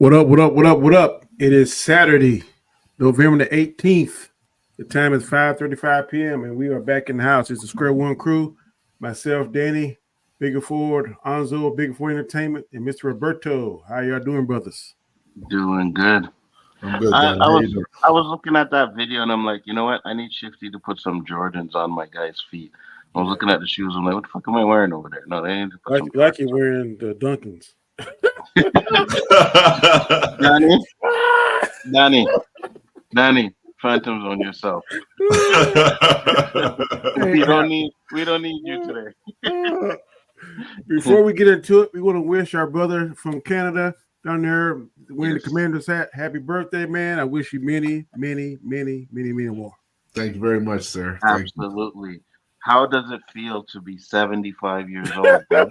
What up, what up, what up, what up? It is Saturday, November the 18th. The time is 5:35 p.m. and we are back in the house. It's the Square One crew. Myself, Danny, Bigger Ford, Anzo, Bigger Ford Entertainment, and Mr. Roberto. How y'all doing, brothers? Doing good. I'm good, I, Danny. I How you was doing? I was looking at that video and I'm like, you know what? I need Shifty to put some Jordans on my guy's feet. I was Yeah. looking at the shoes. I'm like, what the fuck am I wearing over there? No, they need to put some Like you're Jordans wearing the Dunkins. on. Danny, Danny, Danny, phantoms on yourself. Hey, We don't need you today. before we get into it, we want to wish our brother from Canada down there wearing the Yes, commander's hat happy birthday, man. I wish you many, many, many, many, many more. Thank you very much, sir. Thank you. absolutely. How does it feel to be 75 years old, bro?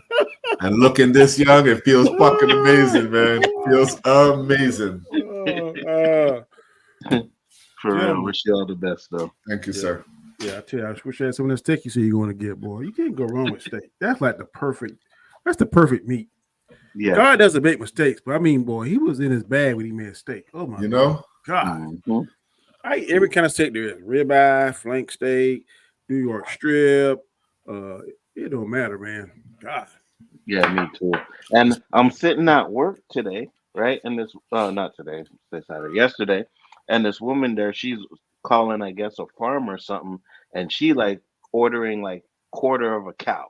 And looking this young, it feels fucking amazing, man. Feels amazing. uh, For real, gentlemen. wish you all the best, though. Thank you, Yeah. sir. Yeah, I tell you, I wish I had some of that steak you say you're going to get, boy. You can't go wrong with steak. That's like that's the perfect meat. Yeah. God doesn't make mistakes, but I mean, boy, he was in his bag when he made steak. Oh my You know? God. Mhm. I eat every kind of steak there is. Ribeye, flank steak, New York strip. It don't matter, man. God. Yeah, me too. And I'm sitting at work today, right? And this, not today, this Saturday, yesterday, and this woman there, she's calling, I guess, a farm or something, and she like ordering like quarter of a cow,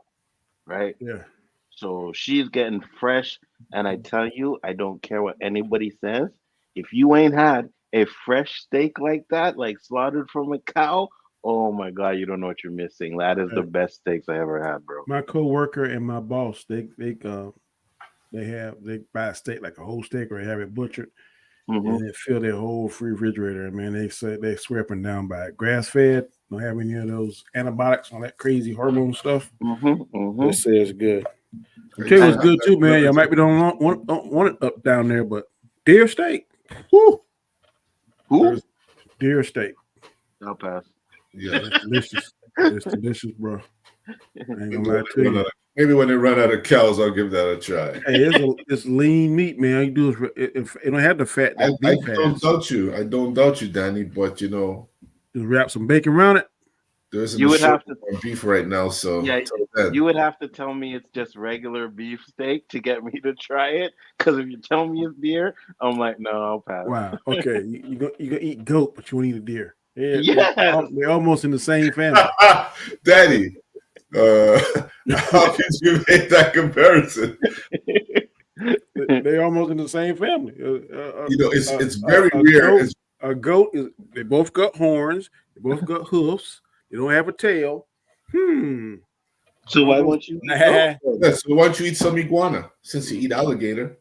right? Yeah. So she's getting fresh, and I tell you, I don't care what anybody says. If you ain't had a fresh steak like that, like slaughtered from a cow, oh my God, you don't know what you're missing. That is the Hey, best steaks I ever had, bro. my coworker and my boss, they buy a steak like a whole steak or they have it butchered Hmm. and they fill their whole free refrigerator. And man, they say they swear up and down by it. Grass fed, don't have any of those antibiotics, all that crazy hormone stuff. Hmm. They Hmm. say it's good. I I'm telling used you, to it's And have good that too, man. Y'all delivered to might be don't want it up down there, but deer steak, woo, who? Thursday. deer steak, I'll pass. Yeah. it's delicious. It's delicious, bro. I ain't gonna lie to you. Maybe when they run out of cows, I'll give that a try. Hey, it's lean meat, man. All you do is it don't have the fat I, that I beef don't has. doubt you. I don't doubt you, Danny, but you know, Just wrap some bacon around it. there isn't You a would shortage have to, on beef right now, so yeah, tell that. you would have to tell me it's just regular beef steak to get me to try it. Because if you tell me it's deer, I'm like, no, I'll pass. Wow. Okay, you gonna eat goat, but you won't eat a deer. Yes. They're almost in the same family. Danny, uh, how could you make that comparison? They're almost in the same family. You know, it's very rare. A goat is they both got horns, they both got hoofs, they don't have a tail. So why Almost, won't you eat nah. goat? Yeah, so why don't you eat some iguana since you eat alligator?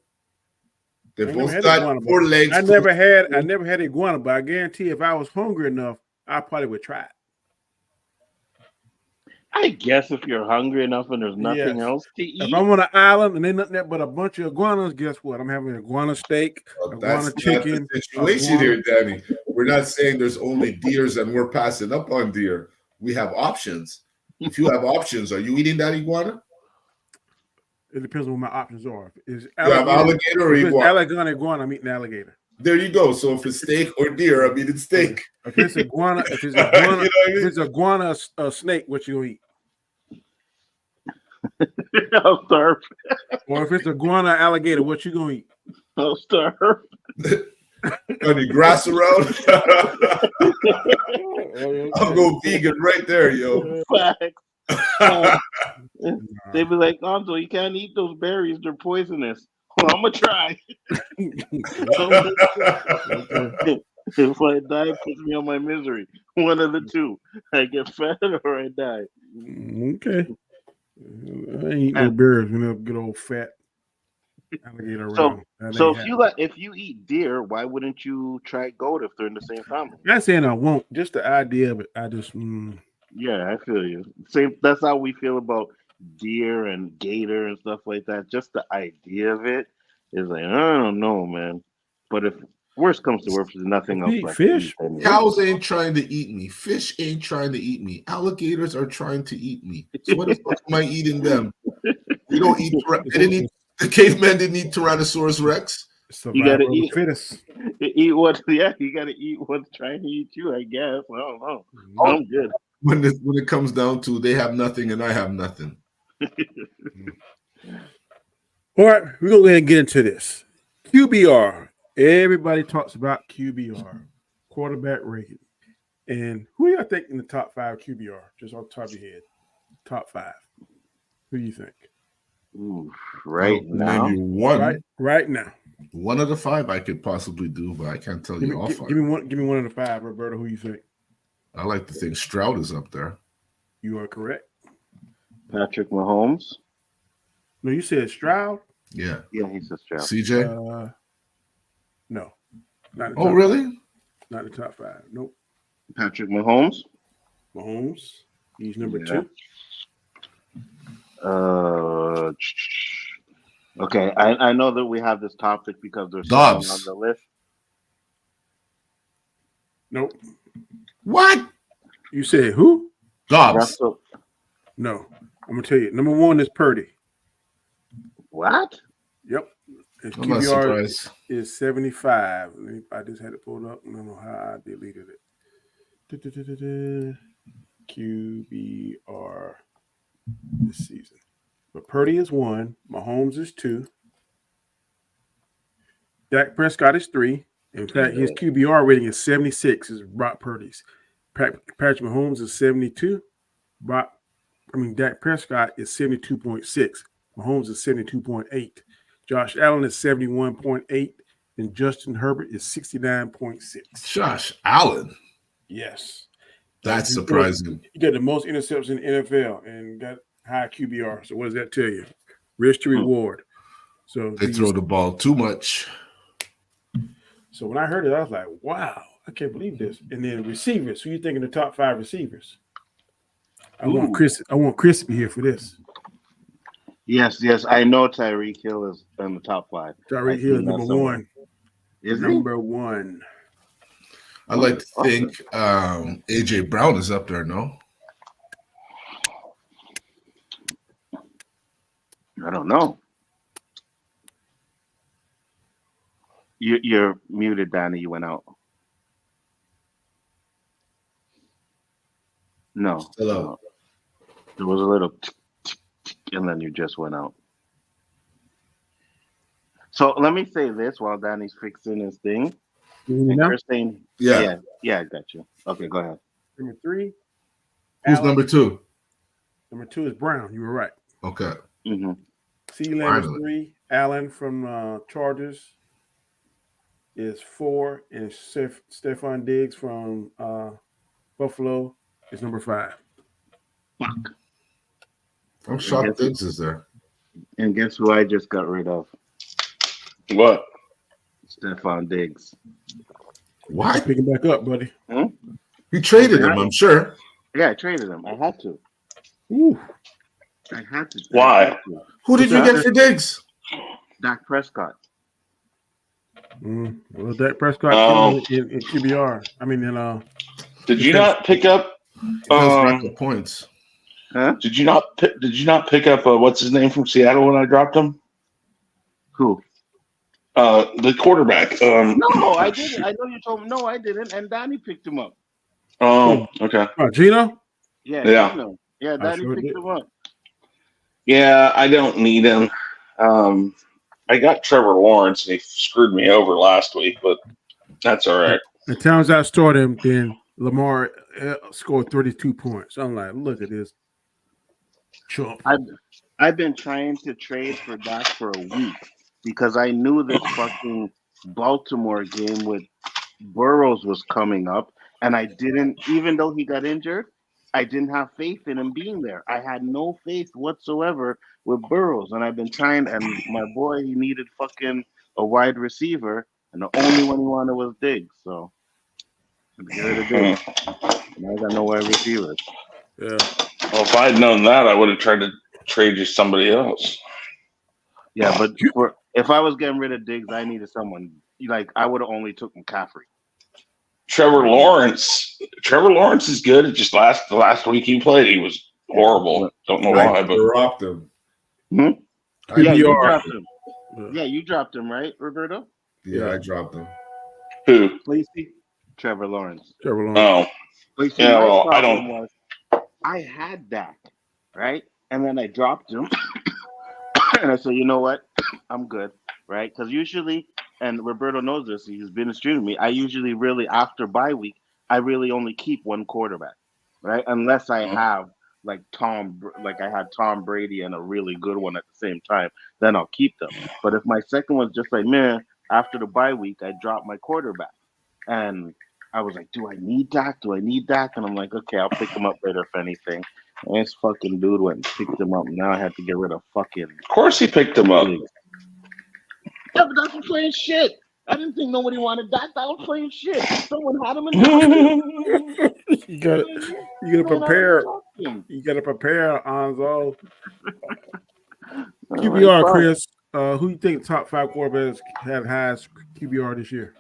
They I never both had got iguana, four legs. I never had iguana, but I guarantee if I was hungry enough, I probably would try it. I guess if you're hungry enough and there's nothing Yes. else to If eat, I'm on an island and ain't nothing there but a bunch of iguanas, guess what? I'm having iguana steak, iguana That's not the chicken, situation iguana. here, Danny. We're not saying there's only deers and we're passing up on deer. We have options. If you have options, are you eating that iguana? It depends on what my options are. If it's You have alligator or if it's iguana? iguana, I'm eating alligator. There you go. So if it's steak or deer, I'm eating steak. If it's iguana, if it's You know iguana, what I if mean? it's iguana snake, what you gonna eat? I'll starve. Or if it's iguana alligator, what you gonna eat? I'll starve. Any grass around? I'll Okay. go vegan right there, yo. Facts. They be like, Gonzo, you can't eat those berries; they're poisonous. Well, I'm gonna try. Okay. If I die, it puts me on my misery. One of the two. I get fat or I die. Okay. I ain't eat no And berries, good old fat alligator so, around. That so ain't if you eat deer, why wouldn't you try goat if they're in the same family? not saying I won't, just the idea of it. I just Yeah, I feel you. Same. That's how we feel about deer and gator and stuff like that. Just the idea of it is like I don't know, man. But if worst comes to worst, there's nothing if else you eat left to eat fish, anyway. Cows ain't trying to eat me. Fish ain't trying to eat me. Alligators are trying to eat me. So what the fuck am I eating them? We don't eat. I didn't eat. The cavemen didn't eat Tyrannosaurus Rex. You gotta Survival of the eat. fittest. Eat what? Yeah, you gotta eat what's trying to eat you. I guess. I don't know. Oh. I'm good. When it comes down to they have nothing and I have nothing. All right, we're gonna go ahead and get into this. QBR. Everybody talks about QBR, quarterback rating. And who do you think in the top 5 QBR? Just off the top of your head. Top 5. Who do you think? Ooh, right I'll now. name you one. Right now. One of the 5 I could possibly do, but I can't tell Give you me, all give, 5. give me one. Give me one of the 5, Roberto. Who you think? I like to think Stroud is up there. You are correct. Patrick Mahomes. No, you said Stroud. Yeah. Yeah, he's a strap. CJ. No, not. In the Oh, top really? 5. Not in the top 5. Nope. Patrick Mahomes. Mahomes. He's number Yeah. 2. Okay, I know that we have this topic because there's Dobbs. someone on the list. Nope. What? You said who? Dobbs. Russell. No. I'm gonna tell you. Number 1 is Purdy. What? Yep. His I'm not QBR surprised. is 75. I just had it pulled up. I don't know how I deleted it. QBR this season. But Purdy is 1. Mahomes is 2. Dak Prescott is 3. In fact, his QBR rating is 76. Is Brock Purdy's. Patrick Mahomes is 72. Dak Prescott is 72.6. Mahomes is 72.8. Josh Allen is 71.8. And Justin Herbert is 69.6. Josh Allen. Yes. That's surprising. You got the most interceptions in the NFL and got high QBR. So what does that tell you? Risk to reward. So They throw the ball too much. So when I heard it, I was like, wow, I can't believe this. And then receivers. Who you think in the top 5 receivers? I want Chris to be here for this. Yes. I know Tyreek Hill is in the top 5. Tyreek Hill is number 1. Is he? Number 1. I like to think AJ Brown is up there, no? I don't know. You're muted, Danny. You went out. No. Hello. There was a little and then you just went out. So let me say this while Danny's fixing his thing. And Christine, yeah, I got you. Okay, go ahead. Number 3. Who's Allen. number 2? Number 2 is Brown. You were right. Okay. Mm-hmm. C-Lamb is 3. Allen from Chargers is 4. And Stephon Diggs from Buffalo is number 5. Fuck. I'm shocked Diggs is there. And guess who I just got rid of? What? Stephon Diggs. What? Pick him back up, buddy. You traded him, I'm sure. Yeah, I traded him. I had to. Ooh. I had to. Why? Who did you get for Diggs? Dak Prescott. Well, Dak Prescott in QBR. I mean, in Did you not pick up? Points. Huh? Did you not pick up? What's his name from Seattle when I dropped him? Who? The quarterback. No, I didn't. I know you told me. No, I didn't. And Danny picked him up. Oh, okay. Gino? Yeah. Yeah. Yeah, Danny sure picked did. him up. Yeah, I don't need him. I got Trevor Lawrence, and he screwed me over last week, but that's all right. The times I started him, then Lamar scored 32 points. I'm like, look at this chump. I've been trying to trade for Dak for a week because I knew this fucking Baltimore game with Burrows was coming up, and I didn't, even though he got injured, I didn't have faith in him being there. I had no faith whatsoever with Burrows, and I've been trying, and my boy, he needed fucking a wide receiver, and the only one he wanted was Diggs, so I get rid of Diggs. Now I got no wide receivers. Yeah. Well, if I had known that, I would have tried to trade you somebody else. Yeah, but if I was getting rid of Diggs, I needed someone, like, I would have only took McCaffrey. Trevor Lawrence is good. It just the last week he played, he was horrible. Don't know why, but dropped him. Yeah, you QBR. dropped him. Yeah, you dropped him, right, Roberto? Yeah, I dropped him. Who? Lacey, Trevor Lawrence. Trevor Lawrence. Oh, Lacey, yeah. my Well, I problem don't. was I had Dak, right? And then I dropped him. And I said, you know what? I'm good, right? Because usually, and Roberto knows this, he's been streaming me. I usually really, after bye week, I really only keep one quarterback, right? Unless I have like like I had Tom Brady and a really good one at the same time, then I'll keep them. But if my second one's just like, man, after the bye week, I drop my quarterback. And I was like, do I need Dak? Do I need Dak? And I'm like, okay, I'll pick him up later if anything. And this fucking dude went and picked him up. Now I had to get rid of fucking. Of course, he picked him up. Yeah, but that's not playing shit. I didn't think nobody wanted that. I was playing shit. Someone had him in the You gotta prepare. You gotta prepare, Anzo. QBR, Chris. Who you think top 5 quarterbacks have highest QBR this year?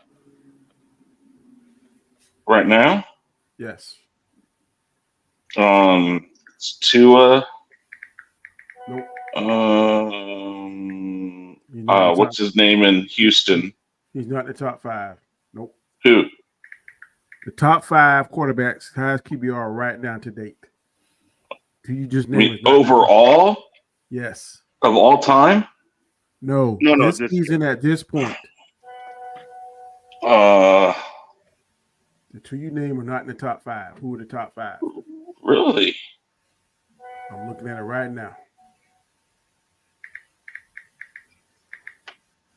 Right now, Yes. it's Tua. Nope. He's not in the What's his name in Houston? He's not in the top 5. Nope. Who? The top 5 quarterbacks highest QBR right now to date. Who you just I named? mean, overall Yes. of all time? No. No, This this season at this point. The two you name are not in the top 5. Who are the top 5? Really? I'm looking at it right now.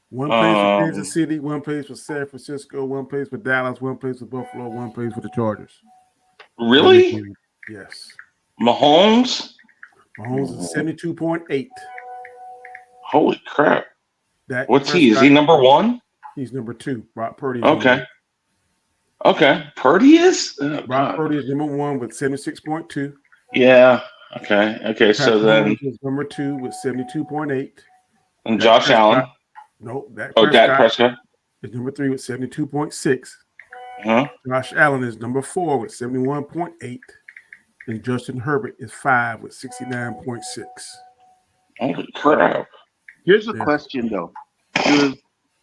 One plays for Kansas City, one plays for San Francisco, one plays for Dallas, one plays for Buffalo, one plays for the Chargers. Really? Yes. Mahomes? Mahomes is 72.8. Holy crap. Dak What's he? Is he Prescott, number 1? He's number 2. Brock Purdy. Is Okay. Okay. Purdy is? Oh, Brock God. Purdy is number 1 with 76.2. Yeah. Okay. Okay. So Patrick then, Mahomes is number 2 with 72.8. and Dak Josh Prescott- Allen. Nope. Dak Oh, Prescott Dak Prescott. is number 3 with 72.6. Huh? Josh Allen is number 4 with 71.8. And Justin Herbert is 5 with 69.6. Holy crap. Here's a Yeah. question though. Does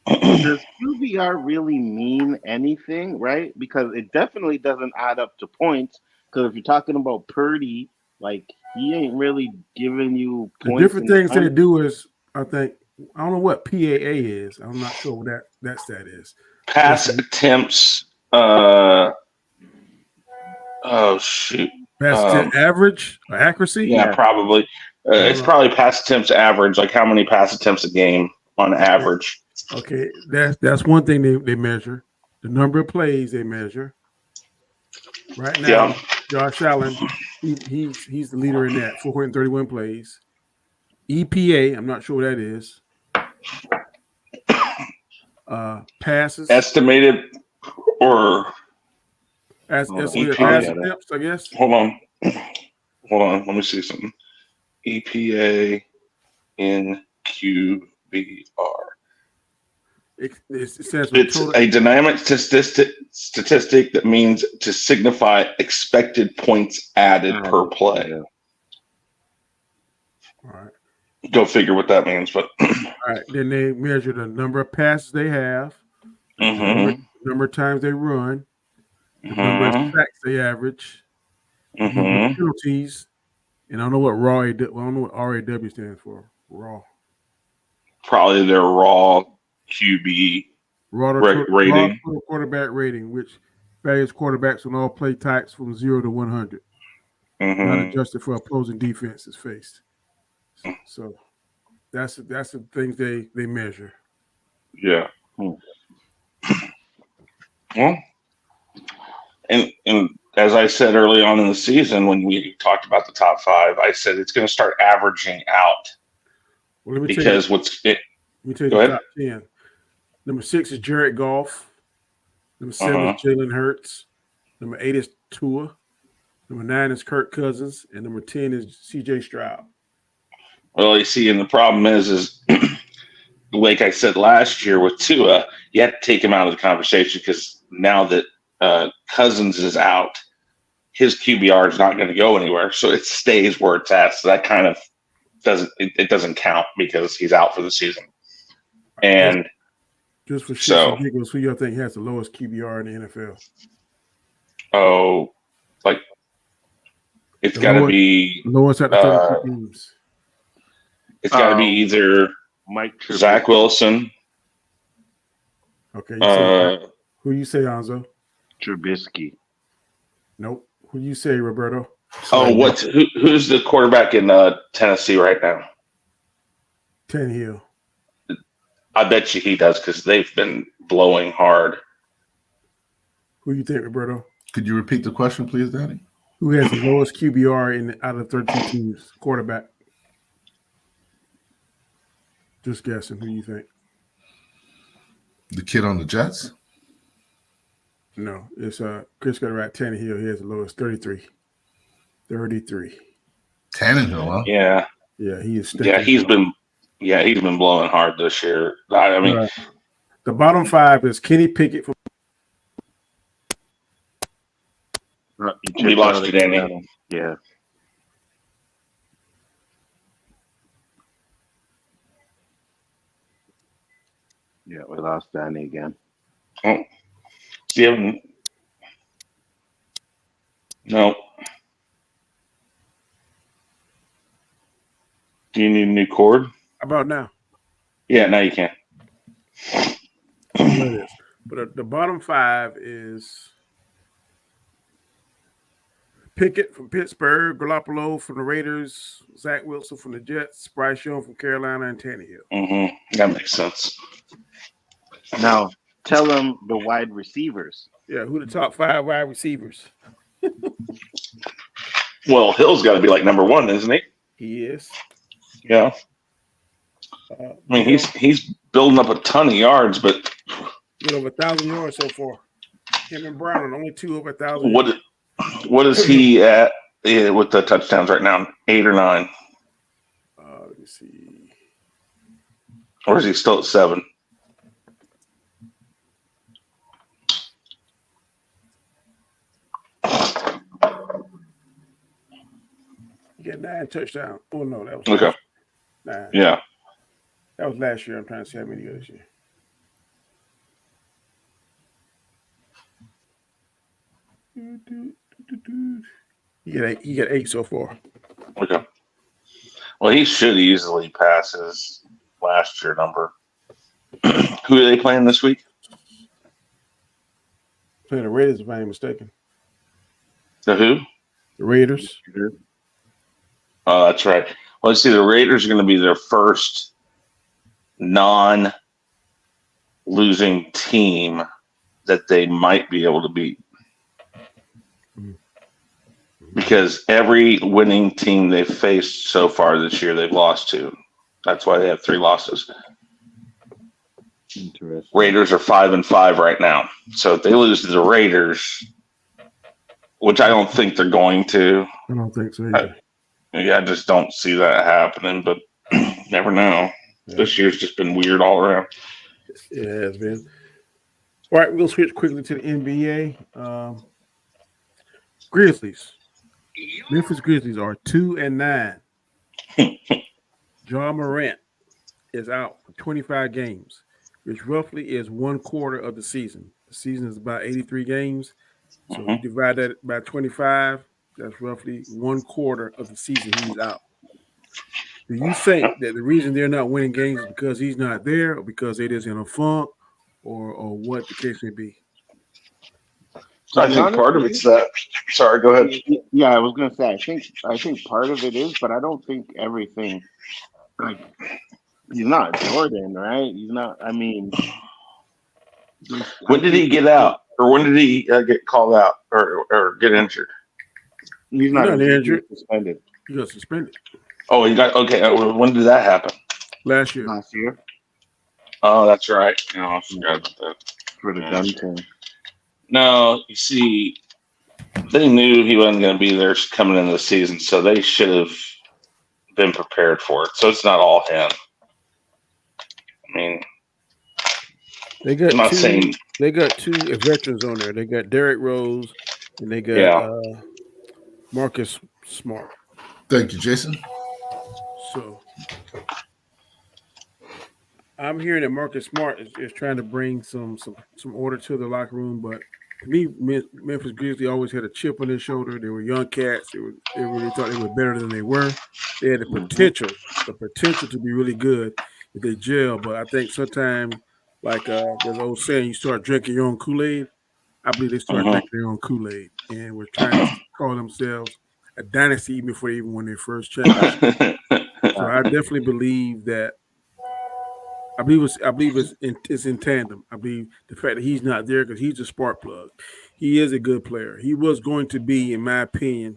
QBR really mean anything, right? Because it definitely doesn't add up to points. Because if you're talking about Purdy, like he ain't really giving you The points. different things they do is, I think, I don't know what PAA is. I'm not sure what that stat is. Pass attempts. Oh, shoot. Pass average or accuracy? Yeah, probably. It's probably pass attempts average, like how many pass attempts a game on average. Okay, that's one thing they measure. The number of plays they measure. Right now, Yeah. Josh Allen, he's the leader in that, 431 plays. EPA, I'm not sure what that is. Passes. Estimated or Estimated EPA. pass attempts, I guess. hold on. Let me see something. EPA in QBR. It stands for It's total. a dynamic statistic that means to signify expected points added per play. Yeah. All right. Go figure what that means, but All right. Then they measure the number of passes they have, mhm, number of times they run, the number of mhm, sacks they average, number mhm. of penalties, and I don't know what RAW stands for. Raw. Probably their raw QB rating. Raw quarterback rating, which values quarterbacks on all play types from 0 to 100, not Mhm. adjusted for opposing defenses faced. So that's the things they measure. Yeah. Hmm. Well, and as I said early on in the season when we talked about the top 5, I said it's going to start averaging out Well, let me because tell you Go the ahead. top 10. Number 6 is Jared Goff. Number 7 is Jalen Hurts. Number 8 is Tua. Number 9 is Kirk Cousins, and number 10 is C.J. Stroud. Well, you see, and the problem is like I said last year with Tua, you have to take him out of the conversation because now that Cousins is out, his QBR is not going to go anywhere, so it stays where it's at. So that kind of doesn't count because he's out for the season. And Just for shits So- and giggles, who y'all think has the lowest QBR in the NFL? Oh, like it's The got to lowest- be. Lowest out of 32 teams. It's got to be either Mike Trubisky. Zach Wilson. Okay, you say, Uh, who you say, Anzo? Trubisky. Nope. Who you say, Roberto? who's the quarterback in Tennessee right now? Tannehill. I bet you he does because they've been blowing hard. Who you think, Roberto? Could you repeat the question, please, Danny? Who has the lowest QBR out of 32 teams? Quarterback. Just guessing. Who you think? The kid on the Jets? No, it's Chris got it right. Tannehill. He has the lowest 33. 33. Tannehill, huh? Yeah, Yeah, he is. he's been blowing hard this year. I mean, the bottom five is Kenny Pickett from we lost you, Danny. Yeah. Yeah, we lost Danny again. Oh, do you have? No. Do you need a new cord? How about now? Yeah, now you can. There it is. But the bottom five is Pickett from Pittsburgh, Garoppolo from the Raiders, Zach Wilson from the Jets, Bryce Young from Carolina, and Tannehill. Mm-hmm. That makes sense. Now, tell them the wide receivers. Yeah, who the top five wide receivers? Well, Hill's got to be like number one, isn't he? He is. Yeah. I mean, he's building up a ton of yards, but Get over 1,000 yards so far. Him and Brown are only two over 1,000. what is he at with the touchdowns right now? 8 or 9? Let me see. Or is he still at 7? He got 9 touchdowns. Oh no, that was Okay. 9. Yeah. That was last year. I'm trying to see how many he got this year. He got 8 so far. Okay. Well, he should easily pass his last year number. Who are they playing this week? Playing the Raiders, if I ain't mistaken. The who? The Raiders. Oh, that's right. Well, let's see. The Raiders are going to be their first non-losing team that they might be able to beat. Because every winning team they've faced so far this year, they've lost to. That's why they have 3 losses. Interesting. Raiders are 5-5 right now. So if they lose to the Raiders, which I don't think they're going to, I don't think so either. I just don't see that happening. But never know. Yeah. This year's just been weird all around. It has been. All right, we'll switch quickly to the NBA. Grizzlies. Memphis Grizzlies are 2-9. Ja Morant is out for 25 games, which roughly is 1/4 of the season. The season is about 83 games. So you divide that by 25, that's roughly 1/4 of the season he's out. Do you think that the reason they're not winning games is because he's not there, or because they're just in a funk, or what the case may be? I think part of it's that. Sorry, go ahead. Yeah, I was gonna say I think part of it is, but I don't think everything. Like, he's not Jordan, right? He's not. I mean, When did he get out, or when did he get called out, or get injured? he's not Not injured. suspended He got suspended Oh, he got okay. When did that happen? last year. last year Oh, that's right. No, I forgot about that. for the gun thing. No, you see, they knew he wasn't going to be there coming into the season, so they should have been prepared for it. So it's not all him. I mean, They got I'm not saying they got 2 veterans on there. They got Derrick Rose and they got Marcus Smart. Thank you, Jason. So I'm hearing that Marcus Smart is trying to bring some order to the locker room, but to me, Memphis Grizzlies always had a chip on their shoulder. They were young cats. They really thought they were better than they were. They had the potential to be really good if they gel. But I think sometimes, like there's an old saying, you start drinking your own Kool-Aid. I believe they start drinking their own Kool-Aid, and we're trying to call themselves a dynasty even before they even won their first championship. So I definitely believe that. I believe it's in tandem. I believe the fact that he's not there because he's a spark plug. He is a good player. He was going to be, in my opinion,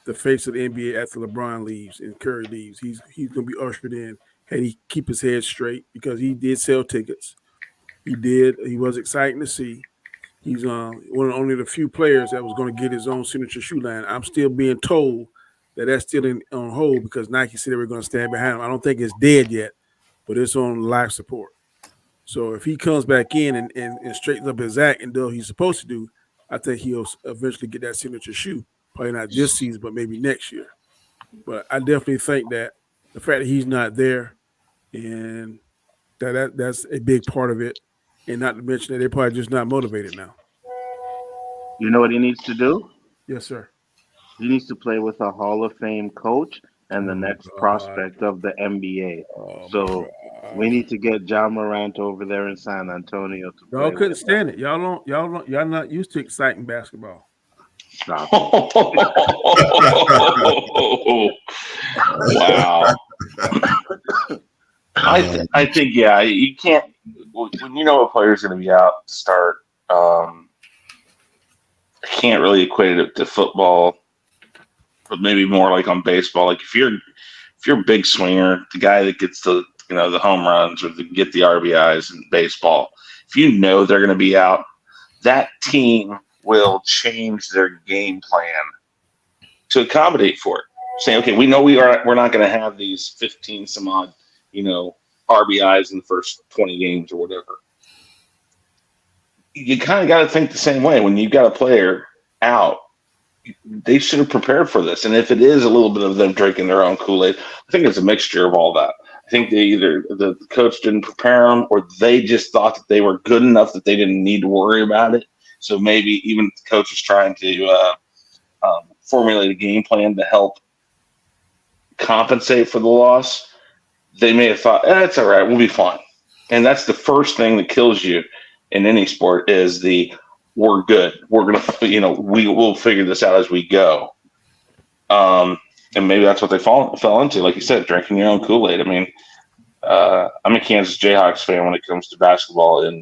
the face of the NBA after LeBron leaves and Curry leaves. He's going to be ushered in had he keep his head straight because he did sell tickets. He did. He was exciting to see. He's one of only the few players that was going to get his own signature shoe line. I'm still being told that that's still on hold because Nike said they were going to stand behind him. I don't think it's dead yet, but it's on life support. So if he comes back in and straightens up his act and does what he's supposed to do, I think he'll eventually get that signature shoe. Probably not this season, but maybe next year. But I definitely think that the fact that he's not there and that's a big part of it. And not to mention that they're probably just not motivated now. You know what he needs to do? Yes, sir. He needs to play with a Hall of Fame coach and the next prospect of the NBA. So we need to get John Morant over there in San Antonio to play. Y'all couldn't stand it. Y'all not used to exciting basketball. Stop. Wow. I think you can't when you know a player's going to be out to start. I can't really equate it to football, but maybe more like on baseball. Like if you're a big swinger, the guy that gets the home runs or get the RBIs in baseball, if you know they're going to be out, that team will change their game plan to accommodate for it. Saying, okay, we know we're not going to have these 15 some odd, RBIs in the first 20 games or whatever. You kind of got to think the same way. When you've got a player out, they should have prepared for this. And if it is a little bit of them drinking their own Kool-Aid, I think it's a mixture of all that. I think the coach didn't prepare them, or they just thought that they were good enough that they didn't need to worry about it. So maybe even the coach is trying to formulate a game plan to help compensate for the loss. They may have thought, it's all right, we'll be fine. And that's the first thing that kills you in any sport is we're good. We're going to, we will figure this out as we go. And maybe that's what they fell into. Like you said, drinking your own Kool-Aid. I mean, I'm a Kansas Jayhawks fan when it comes to basketball in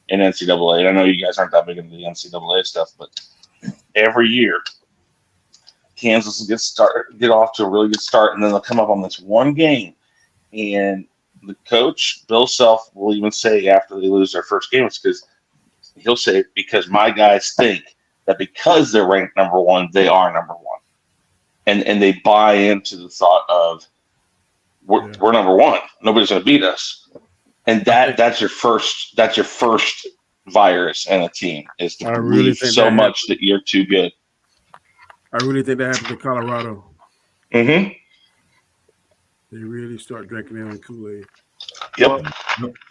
NCAA. And I know you guys aren't that big into the NCAA stuff, but every year Kansas will get off to a really good start, and then they'll come up on this one game, and the coach, Bill Self, will even say after they lose their first game, it's because my guys think that because they're ranked number one, they are number one. And they buy into the thought of we're number one. Nobody's going to beat us. And that's your first virus in a team is to believe so much that you're too good. I really think that happened to Colorado. Mm-hmm. They really start drinking their own Kool-Aid. Yep.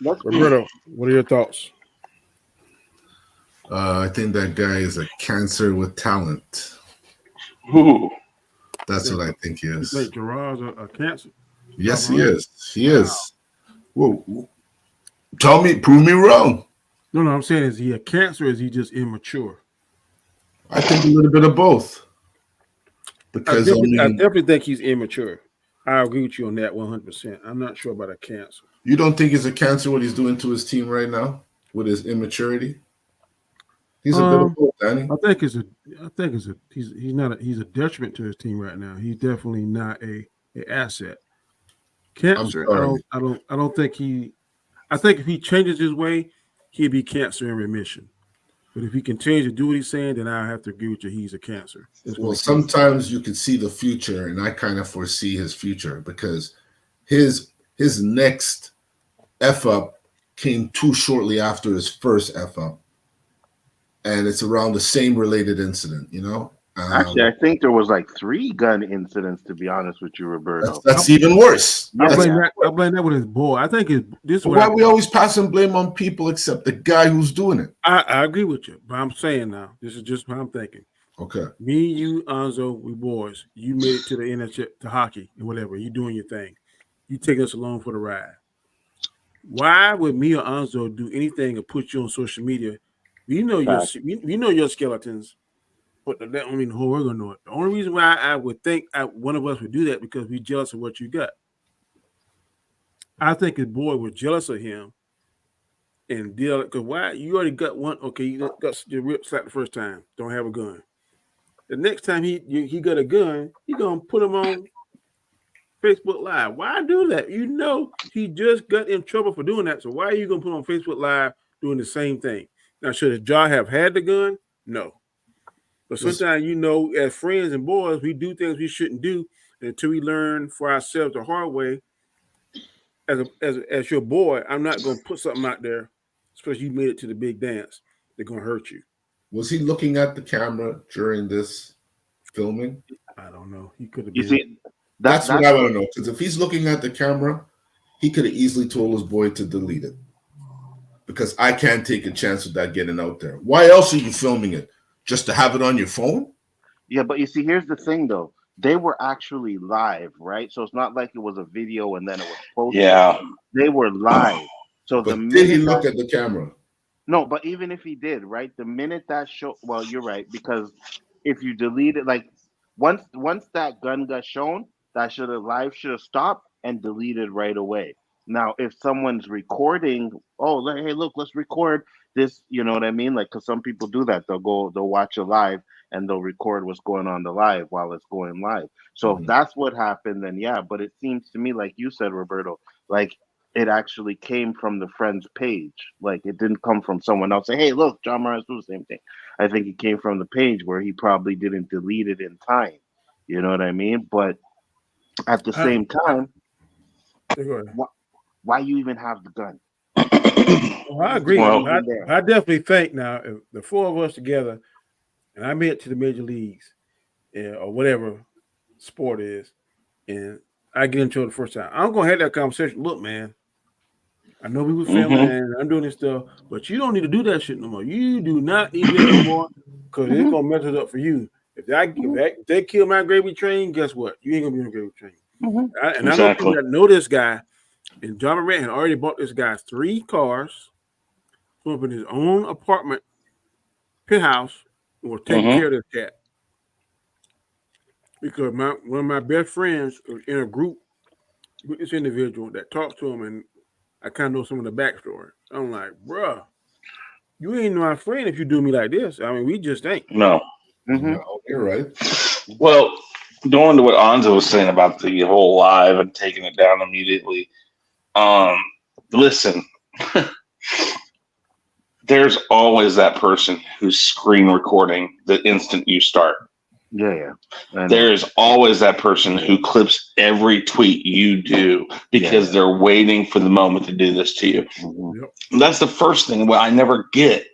Roberto, what are your thoughts? I think that guy is a cancer with talent. Ooh. That's what I think he is. You think Gerard's a cancer? Yes, he is. He is. Whoa. Prove me wrong. No, I'm saying, is he a cancer or is he just immature? I think a little bit of both. Because I definitely think he's immature. I agree with you on that 100%. I'm not sure about a cancer. You don't think he's a cancer what he's doing to his team right now with his immaturity? He's a bit of both, Danny. He's a detriment to his team right now. He's definitely not a asset. Cancer, I don't think I think if he changes his way, he'd be cancer in remission. But if he continues to do what he's saying, then I have to agree with you. He's a cancer. Well, sometimes you can see the future, and I kind of foresee his future because his next F up came too shortly after his first F up. And it's around the same related incident, Actually, I think there was like 3 gun incidents, to be honest with you, That's, Roberto. that's even worse. I That's- blame that with his boy. I think this is why we always passing blame on people except the guy who's doing it? I agree with you, but I'm saying now, this is just what I'm thinking. Okay. Me, you, Anzo, we boys. You made it to the NHL, to hockey, and whatever. You doing your thing. You take us along for the ride. Why would me or Anzo do anything or put you on social media? We know your skeletons, but that don't mean the whole world gonna know it. The only reason why I would think one of us would do that because we jealous of what you got. I think his boy was jealous of him and deal because why you already got one. Okay, you got your rip slapped the first time. Don't have a gun. The next time he got a gun, he gonna put him on Facebook Live. Why do that? You know he just got in trouble for doing that. So why are you gonna put on Facebook Live doing the same thing? Now, should his jaw have had the gun? No. But sometimes, as friends and boys, we do things we shouldn't do until we learn for ourselves the hard way. As your boy, I'm not gonna put something out there, especially you made it to the big dance. They're gonna hurt you. Was he looking at the camera during this filming? I don't know. He could have You been. see, That's what I want to know. Because if he's looking at the camera, he could have easily told his boy to delete it. Because I can't take a chance with that getting out there. Why else are you filming it? Just to have it on your phone? Yeah, but you see, here's the thing, though. They were actually live, right? So it's not like it was a video and then it was posted. Yeah. They were live. So But did he look at the camera? No, but even if he did, right? The minute that well, you're right, because if you delete it, like once that gun got shown, that live should have stopped and deleted right away. Now, if someone's recording, hey, look, let's record this. You know what I mean? Like, because some people do that. They'll watch a live and they'll record what's going on the live while it's going live. So if that's what happened, then yeah. But it seems to me, like you said, Roberto, like it actually came from the friend's page. Like it didn't come from someone else. Say, hey, look, John Morris do the same thing. I think it came from the page where he probably didn't delete it in time. You know what I mean? But at the same time, why you even have the gun? Well, I agree. Well, I definitely think now if the 4 of us together and I made it to the major leagues or whatever sport is, and I get into it the first time, I'm gonna have that conversation. Look, man, I know we were family and I'm doing this stuff, but you don't need to do that shit no more. You do not need it no more because it's gonna mess it up for you. If they kill my gravy train, guess what? You ain't gonna be on the gravy train. And I know people that know this guy. And John Morant had already bought this guy 3 cars, put up in his own apartment, penthouse, and was taking care of this cat. Because one of my best friends was in a group with this individual that talks to him, and I kind of know some of the backstory. I'm like, bruh, you ain't my friend if you do me like this. I mean, we just ain't. No. No, you're right. Well, going to what Anzo was saying about the whole live and taking it down immediately. Listen, there's always that person who's screen recording the instant you start. Yeah. There's always that person who clips every tweet you do because they're waiting for the moment to do this to you. And that's the first thing I never get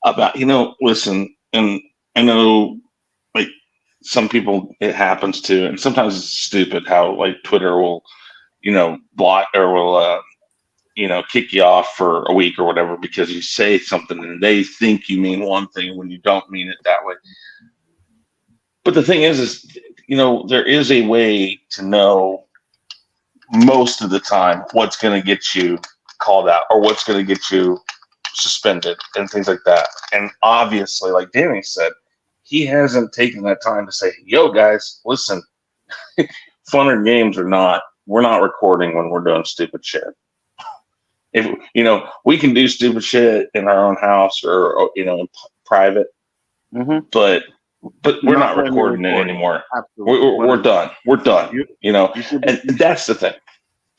about, listen, and I know like some people it happens to, and sometimes it's stupid how like Twitter will, block or will, kick you off for a week or whatever because you say something and they think you mean one thing when you don't mean it that way. But the thing is, there is a way to know most of the time what's going to get you called out or what's going to get you suspended and things like that. And obviously, like Danny said, he hasn't taken that time to say, yo, guys, listen, fun or games or not, we're not recording when we're doing stupid shit. If we can do stupid shit in our own house or in private, but we're not recording it anymore. We're done. We're done. And that's the thing.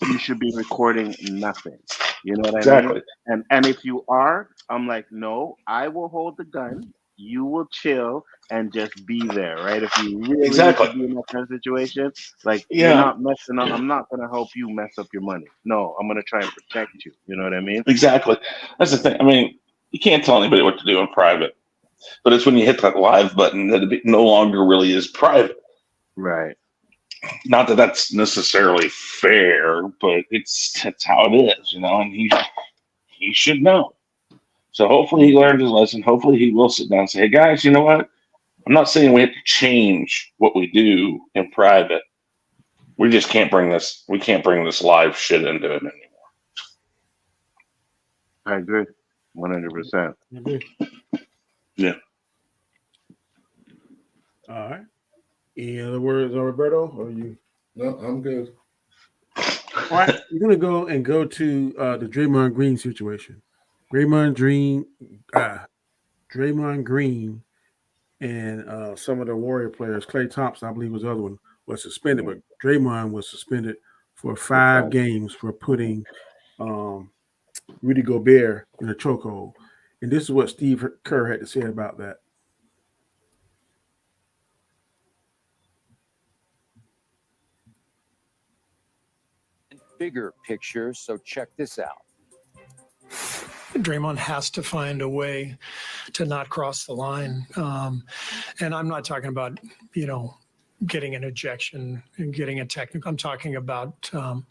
You should be recording nothing. You know what exactly. I mean? And if you are, I'm like, no, I will hold the gun. You will chill and just be there, right? If you really need to be in that kind of situation, like you're not messing up. I'm not gonna help you mess up your money. No, I'm gonna try and protect you. You know what I mean? Exactly. That's the thing. I mean, you can't tell anybody what to do in private. But it's when you hit that live button that it no longer really is private. Right. Not that that's necessarily fair, but that's how it is, and he should know. So hopefully he learned his lesson. Hopefully he will sit down and say, hey guys, you know what? I'm not saying we have to change what we do in private. We just can't bring this live shit into it anymore. I agree. 100%. Yeah. All right. Any other words on Roberto? Or you? No, I'm good. All right. We're gonna go to the Draymond Green situation. Draymond Green, and some of the Warrior players. Klay Thompson, I believe, was the other one, was suspended, but Draymond was suspended for 5 games for putting Rudy Gobert in a chokehold. And this is what Steve Kerr had to say about that. Bigger picture, so check this out. Draymond has to find a way to not cross the line. And I'm not talking about, getting an ejection and getting a technical. I'm talking about, a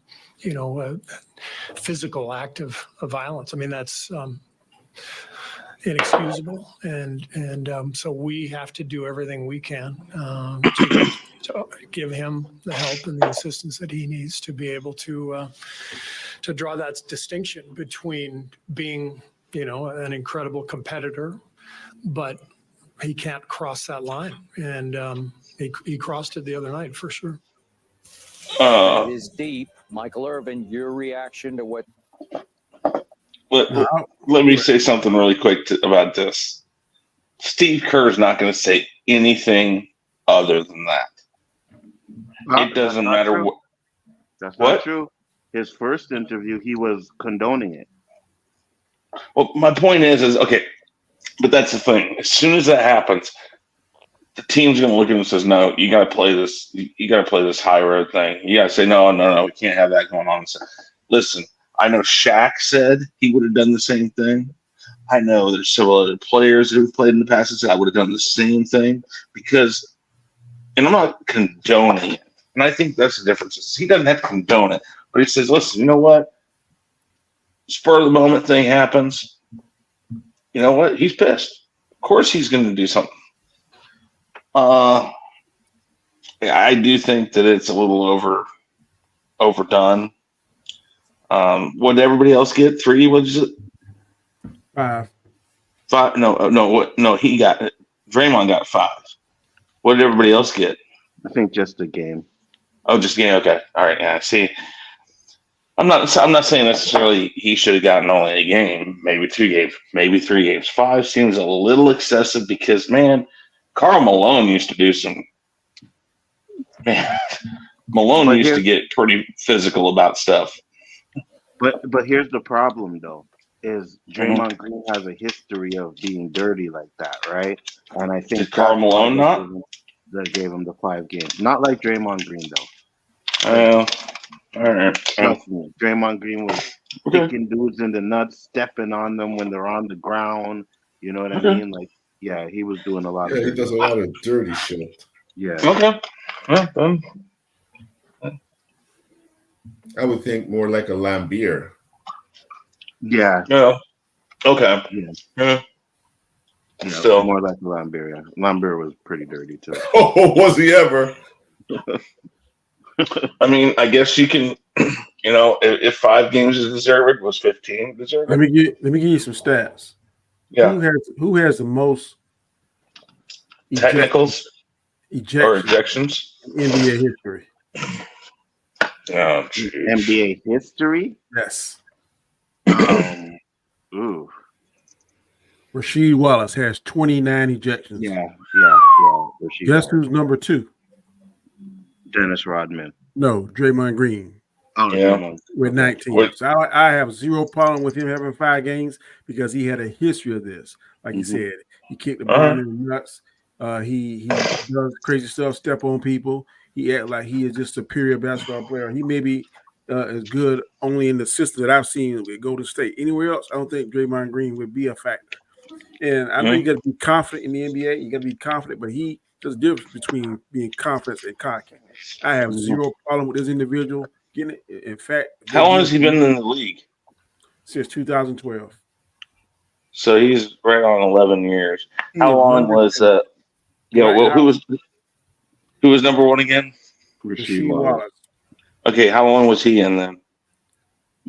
physical act of violence. I mean, that's inexcusable. And so we have to do everything we can to give him the help and the assistance that he needs to be able to draw that distinction between being, an incredible competitor, but he can't cross that line. And he crossed it the other night for sure. It is deep. Michael Irvin, your reaction to what? Let me say something really quick about this. Steve Kerr is not going to say anything other than that. It doesn't matter what. That's not true. His first interview, he was condoning it. Well, my point is okay, but that's the thing. As soon as that happens, the team's going to look at him and says, "No, you got to play this. You got to play this high road thing. You got to say, no, we can't have that going on." So, listen, I know Shaq said he would have done the same thing. I know there's several other players who have played in the past that said I would have done the same thing because, and I'm not condoning it. And I think that's the difference. He doesn't have to condone it, but he says, "Listen, you know what? Spur of the moment thing happens. You know what? He's pissed. Of course, he's going to do something." I do think that it's a little overdone. What did everybody else get? 3? What is it? 5. 5? No. He got it. Draymond got 5. What did everybody else get? I think just a game. Oh, just a game. Okay. All right. Yeah. See, I'm not saying necessarily he should have gotten only a game, maybe 2 games, maybe 3 games. 5 seems a little excessive because, man, Karl Malone used to do some. Man, Malone used to get pretty physical about stuff. But here's the problem, though, is Draymond Green has a history of being dirty like that, right? And I think Karl Malone not? That gave him the 5 games. Not like Draymond Green, though. Well, all right. Trust me, Draymond Green was kicking dudes in the nuts, stepping on them when they're on the ground. You know what I mean? Like, yeah, he was doing a lot of. Yeah, he does a lot of dirty shit. Yeah. Okay. Well, I would think more like a Lambeer. Yeah. Yeah. Okay. Yeah. Still more like Lambeer. Yeah. Lambeer was pretty dirty too. Oh, was he ever? I mean, I guess you can, if 5 games is deserved, was 15 deserved? Let me give you some stats. Yeah. Who has the most technicals or ejections in NBA history? Oh, geez. NBA history? Yes. Ooh. Rasheed Wallace has 29 ejections. Yeah. Guess who's number 2? Dennis Rodman. No, Draymond Green. Oh, yeah. With 19. So I have 0 problem with him having 5 games because he had a history of this. Like you said, he kicked the ball in the nuts. He does crazy stuff, step on people. He act like he is just a superior basketball player. He may be as good only in the system that I've seen with Golden State. Anywhere else, I don't think Draymond Green would be a factor. And I know you got to be confident in the NBA. You got to be confident, but there's a difference between being confident and cocky. I have zero problem with this individual getting it. In fact, How long has he been in the league? Since 2012. So he's right on 11 years. How long was who was number one again? Rasheed Wallace. Okay, how long was he in then?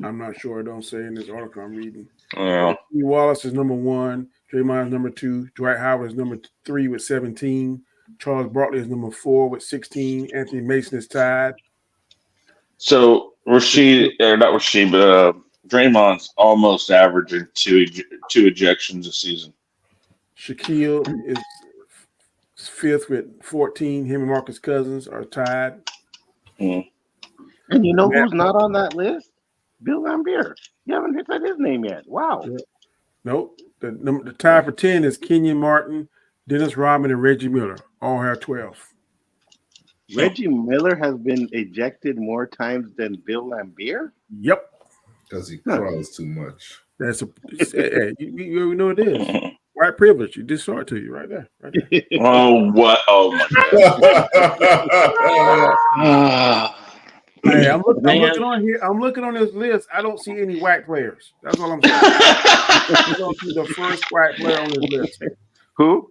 I'm not sure. I don't say in this article I'm reading. Oh. Rasheed Wallace is number 1. Draymond is number 2. Dwight Howard is number 3 with 17. Charles Barkley is number 4 with 16. Anthony Mason is tied. So Draymond's almost averaging two ejections a season. Shaquille is 5th with 14. Him and Marcus Cousins are tied. And you know who's not on that list? Bill Laimbeer. You haven't said his name yet. Wow. Nope. The tie for 10 is Kenyon Martin, Dennis Rodman, and Reggie Miller. All have 12. Reggie Miller has been ejected more times than Bill Laimbeer? Yep. Because he crawls too much. You know it is. White privilege. You just saw it to you right there. Right there. Oh, what? Oh, my God. Hey, I'm looking on here. I'm looking on this list. I don't see any white players. That's all I'm saying. I don't see the first white player on this list. Who?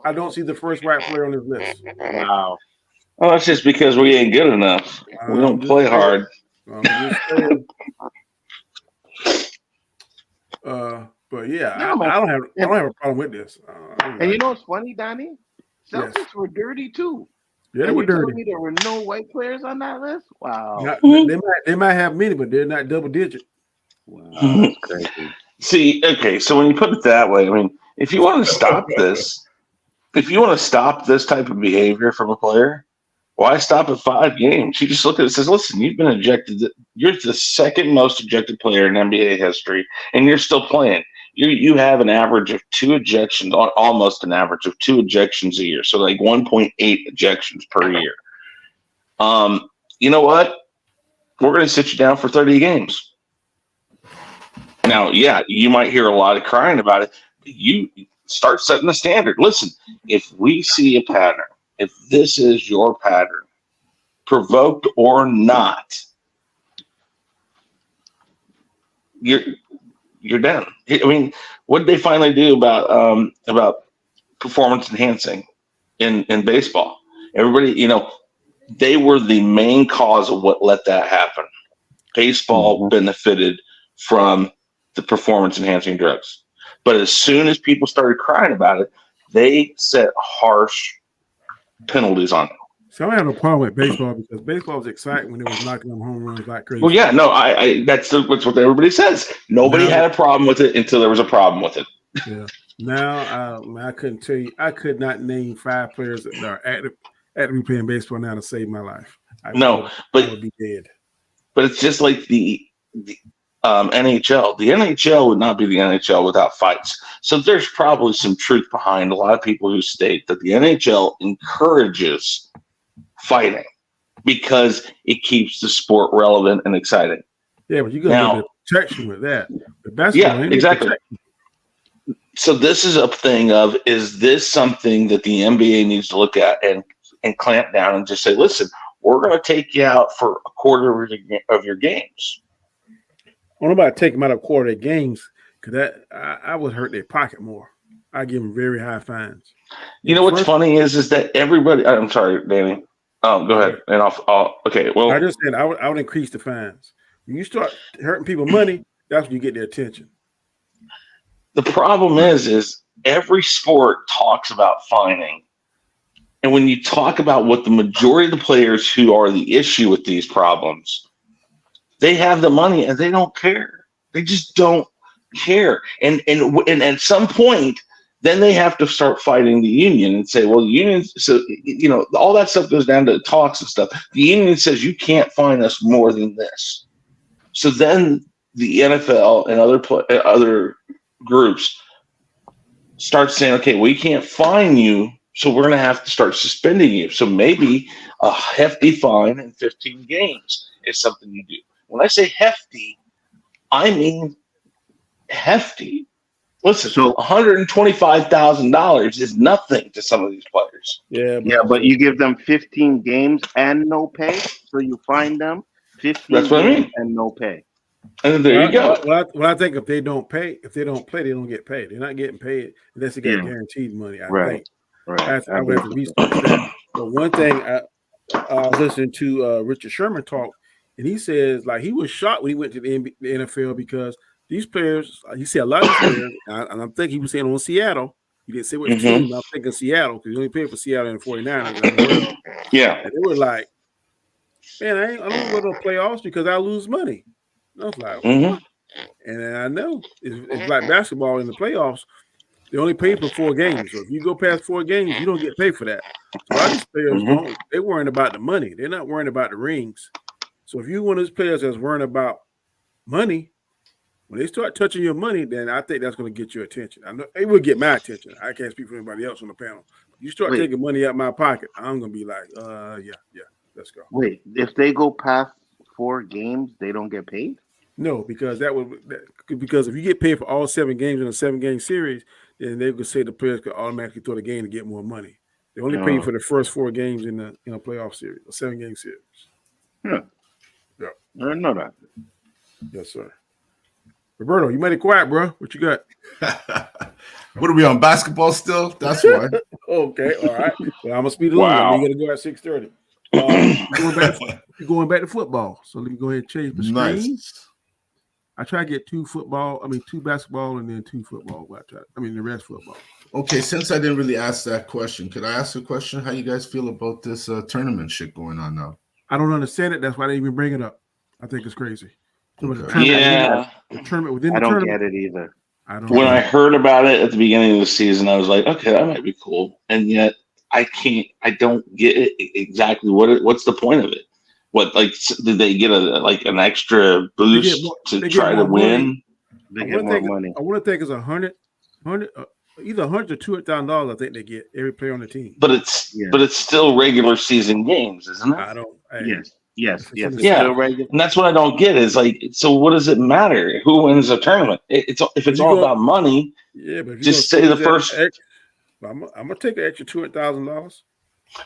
I don't see the first white player on this list. Wow. Oh, that's just because we ain't good enough. We don't play hard. I'm just saying. But yeah, I don't have a problem with this. And you know what's funny, Donnie? Celtics were dirty too. Yeah, they were dirty. Me there were no white players on that list. Wow. They might have many, but they're not double digit. Wow, that's crazy. See, okay, so when you put it that way, I mean, if you want to stop this, type of behavior from a player, why stop at 5 games? You just look at it and says, listen, you've been ejected. You're the second most ejected player in NBA history, and you're still playing. You have an average of 2 ejections, almost an average of 2 ejections a year. So like 1.8 ejections per year. You know what? We're going to sit you down for 30 games. Now, yeah, you might hear a lot of crying about it. But you start setting the standard. Listen, if we see a pattern, if this is your pattern, provoked or not, you're done. I mean, what did they finally do about performance enhancing in baseball? Everybody, they were the main cause of what let that happen. Baseball benefited from the performance enhancing drugs. But as soon as people started crying about it, they set harsh penalties on it. So I have no problem with baseball because baseball was exciting when it was knocking them home runs like crazy. Well, yeah, no, that's what everybody says. Nobody had a problem with it until there was a problem with it. Yeah. Now, I couldn't tell you. I could not name 5 players that are actively playing baseball now to save my life. I would be dead. But it's just like the NHL. The NHL would not be the NHL without fights. So there's probably some truth behind a lot of people who state that the NHL encourages fighting because it keeps the sport relevant and exciting. Yeah, but you got to protection with that. The basketball, yeah, exactly. So this is a thing of, is this something that the NBA needs to look at and clamp down and just say, listen, we're going to take you out for a quarter of your games. I don't know about taking them out of a quarter of their games because I would hurt their pocket more. I give them very high fines. You know what's funny is that everybody. I'm sorry, Danny. Go ahead, and I'll. Okay, well, I just said I would increase the fines. When you start hurting people money, that's when you get their attention. The problem is every sport talks about fining, and when you talk about what the majority of the players who are the issue with these problems, they have the money and they don't care. They just don't care, and at some point, then they have to start fighting the union and say, well, the union, so, all that stuff goes down to talks and stuff. The union says you can't fine us more than this. So then the NFL and other groups start saying, okay, we can't fine you, so we're going to have to start suspending you. So maybe a hefty fine in 15 games is something you do. When I say hefty, I mean hefty. Listen, So $125,000 is nothing to some of these players. Yeah, yeah, but you give them 15 games and no pay. So you find them 15 That's what I games mean. and no pay. And there you go. Well, I think if they don't play, they don't get paid. They're not getting paid unless they get Yeah. guaranteed money. I Right. think. Right. I would have to research that. But one thing I was listening to Richard Sherman talk, and he says like he was shocked when he went to the NFL because these players, he said a lot of these players, and I'm thinking he was saying on Seattle. He didn't say which team. I'm thinking Seattle because he only played for Seattle and the 49ers. Yeah. And they were like, man, I don't go to the playoffs because I lose money. And I was like, what? And then I know it's like basketball in the playoffs. They only pay for 4 games. So if you go past 4 games, you don't get paid for that. So a lot of these players don't. They're worrying about the money. They're not worrying about the rings. So if you're one of those players that's worrying about money, when they start touching your money, then I think that's going to get your attention. I know it will get my attention. I can't speak for anybody else on the panel. You start taking money out my pocket, I'm going to be like, yeah, let's go. Wait, if they go past 4 games, they don't get paid? No, because because if you get paid for all 7 games in a 7-game series, then they could say the players could automatically throw the game to get more money. They only pay for the first 4 games in a playoff series, a 7-game series. Yeah. I didn't know that. Yes, sir. Roberto, you made it quiet, bro. What you got? What are we on, basketball still? That's why. Okay, all right. Well, I'm gonna speed along. Wow. You're gonna go at 6:30. Going back to football. So let me go ahead and change the screen. Nice. I try to get 2 basketball, and then 2 football. The rest football. Okay, since I didn't really ask that question, could I ask a question? How you guys feel about this tournament shit going on now? I don't understand it. That's why they even bring it up. I think it's crazy. Okay. Yeah. The tournament within I the don't tournament. get it either. When I heard about it at the beginning of the season, I was like, okay, that might be cool. And yet I don't get it exactly what's the point of it? What, like, did they get an extra boost to try to win? They get more money. I want to think it's $100, either $100 or $200,000. I think they get every player on the team. But it's still regular season games, isn't it? I don't. Yes. Yeah, Still regular. and that's what I don't get is like, so what does it matter who wins a tournament? If it's all about money, but just say the first. I'm gonna take an extra $200,000.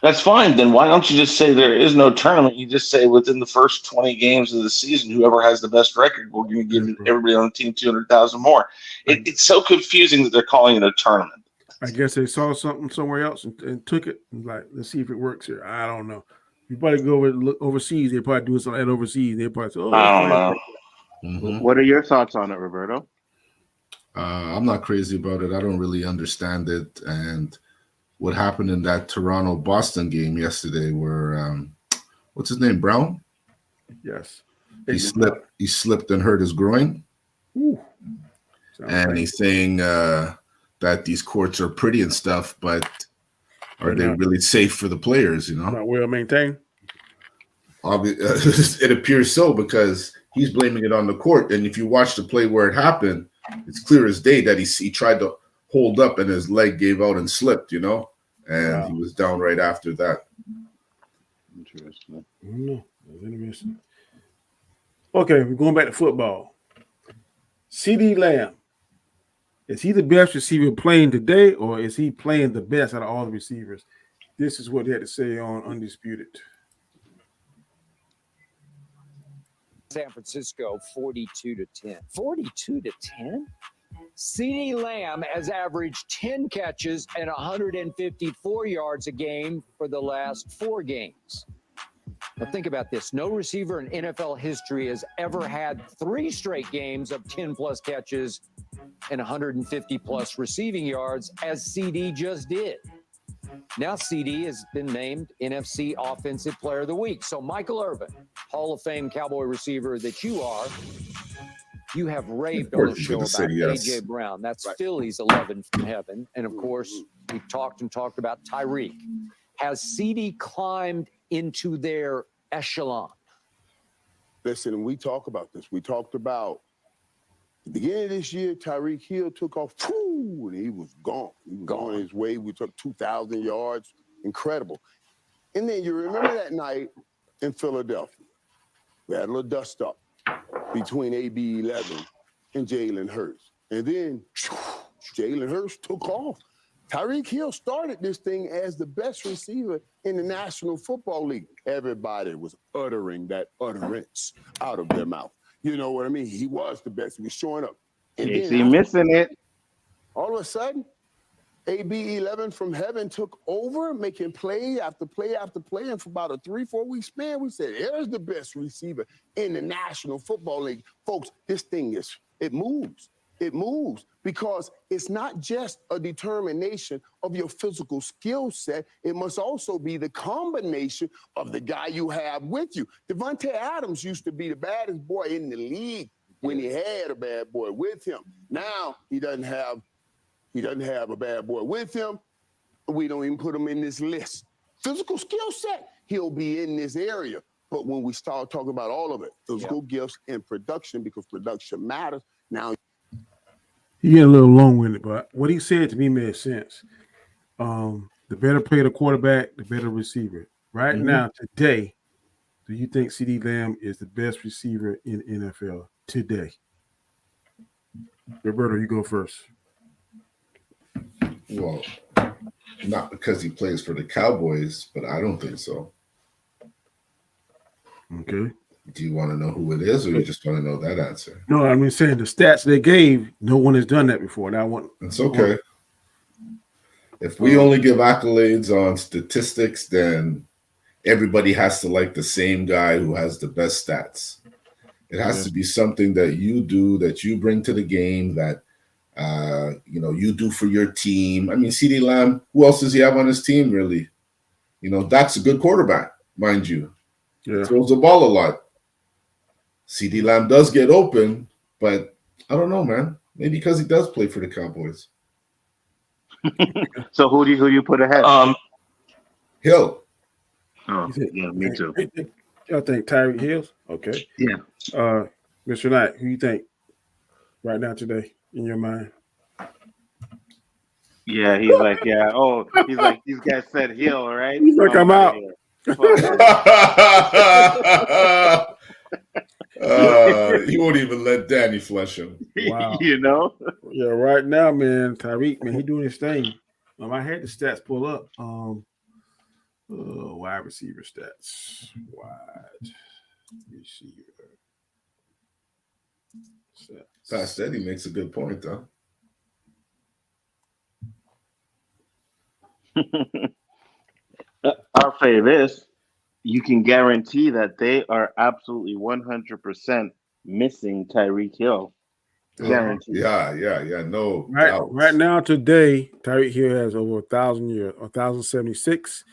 That's fine. Then why don't you just say there is no tournament? You just say within the first 20 games of the season, whoever has the best record, we're going to give everybody on the team 200,000 more. It's so confusing that they're calling it a tournament. I guess they saw something somewhere else and took it. And like, let's see if it works here. I don't know. You probably go look overseas. They probably do something overseas. They probably say, "Oh, I don't know." Mm-hmm. What are your thoughts on it, Roberto? I'm not crazy about it. I don't really understand it. And what happened in that Toronto-Boston game yesterday where, what's his name, Brown? Yes. He slipped and hurt his groin. Ooh. And he's saying that these courts are pretty and stuff, but are they really safe for the players, Not well maintained? It appears so because he's blaming it on the court. And if you watch the play where it happened, it's clear as day that he tried to hold up and his leg gave out and slipped, and he was down right after that. Interesting. I don't know. That's interesting. Okay, we're going back to football. CeeDee Lamb. Is he the best receiver playing today, or is he playing the best out of all the receivers? This is what he had to say on Undisputed. San Francisco 42-10. 42-10? CeeDee Lamb has averaged 10 catches and 154 yards a game for the last 4 games. Now think about this. No receiver in NFL history has ever had 3 straight games of 10-plus catches and 150-plus receiving yards, as CeeDee just did. Now CeeDee has been named NFC Offensive Player of the Week. So Michael Irvin, Hall of Fame Cowboy receiver that you are, you have raved on the show about A.J. Brown. That's right. Philly's 11 from heaven. And, of course, we've talked about Tyreek. Has CeeDee climbed into their echelon? Listen, we talk about this. We talked about the beginning of this year, Tyreek Hill took off, and he was gone. He was on his way. We took 2,000 yards. Incredible. And then you remember that night in Philadelphia. We had a little dust-up between AB 11 and Jalen Hurts. And then Jalen Hurts took off. Tyreek Hill started this thing as the best receiver in the National Football League. Everybody was uttering that utterance out of their mouth. You know what I mean? He was the best. He was showing up. And Is then he missing it? all of a sudden, AB11 from heaven took over, making play after play after play. And for about a 3-4 week span, we said, here's the best receiver in the National Football League. Folks, this thing it moves. It moves because it's not just a determination of your physical skill set. It must also be the combination of the guy you have with you. Devontae Adams used to be the baddest boy in the league when he had a bad boy with him. Now he doesn't have a bad boy with him. We don't even put him in this list. Physical skill set, he'll be in this area. But when we start talking about all of it, physical gifts and production, because production matters, now You get a little long-winded, but what he said to me made sense. The better player the quarterback, the better receiver. Right now, today, do you think CeeDee Lamb is the best receiver in NFL today? Roberto, you go first. Well, not because he plays for the Cowboys, but I don't think so. Okay. Do you want to know who it is, or you just want to know that answer? No, I mean saying the stats they gave, no one has done that before. Now, one. It's okay. If we only give accolades on statistics, then everybody has to like the same guy who has the best stats. It has to be something that you do, that you bring to the game, that you do for your team. I mean, CeeDee Lamb, who else does he have on his team, really? That's a good quarterback, mind you. Yeah. Throws the ball a lot. CeeDee Lamb does get open, but I don't know, man. Maybe because he does play for the Cowboys. So who do you put ahead? Hill. Oh, yeah, me too. Y'all think Tyreek Hill? Okay. Yeah. Mr. Knight, who you think right now today in your mind? Yeah, he's like, yeah. Oh, he's like, these guys said Hill, right? He's like, I'm out. He won't even let Danny flush him. Wow. Yeah, right now, man, Tyreek, man, he doing his thing. I had the stats pull up. Wide receiver stats. Wide receiver stats. Fast Eddie makes a good point, though. I'll say this. You can guarantee that they are absolutely 100% missing Tyreek Hill. Guaranteed. Yeah. No doubt. Right now, today, Tyreek Hill has over 1,000 years, 1,076.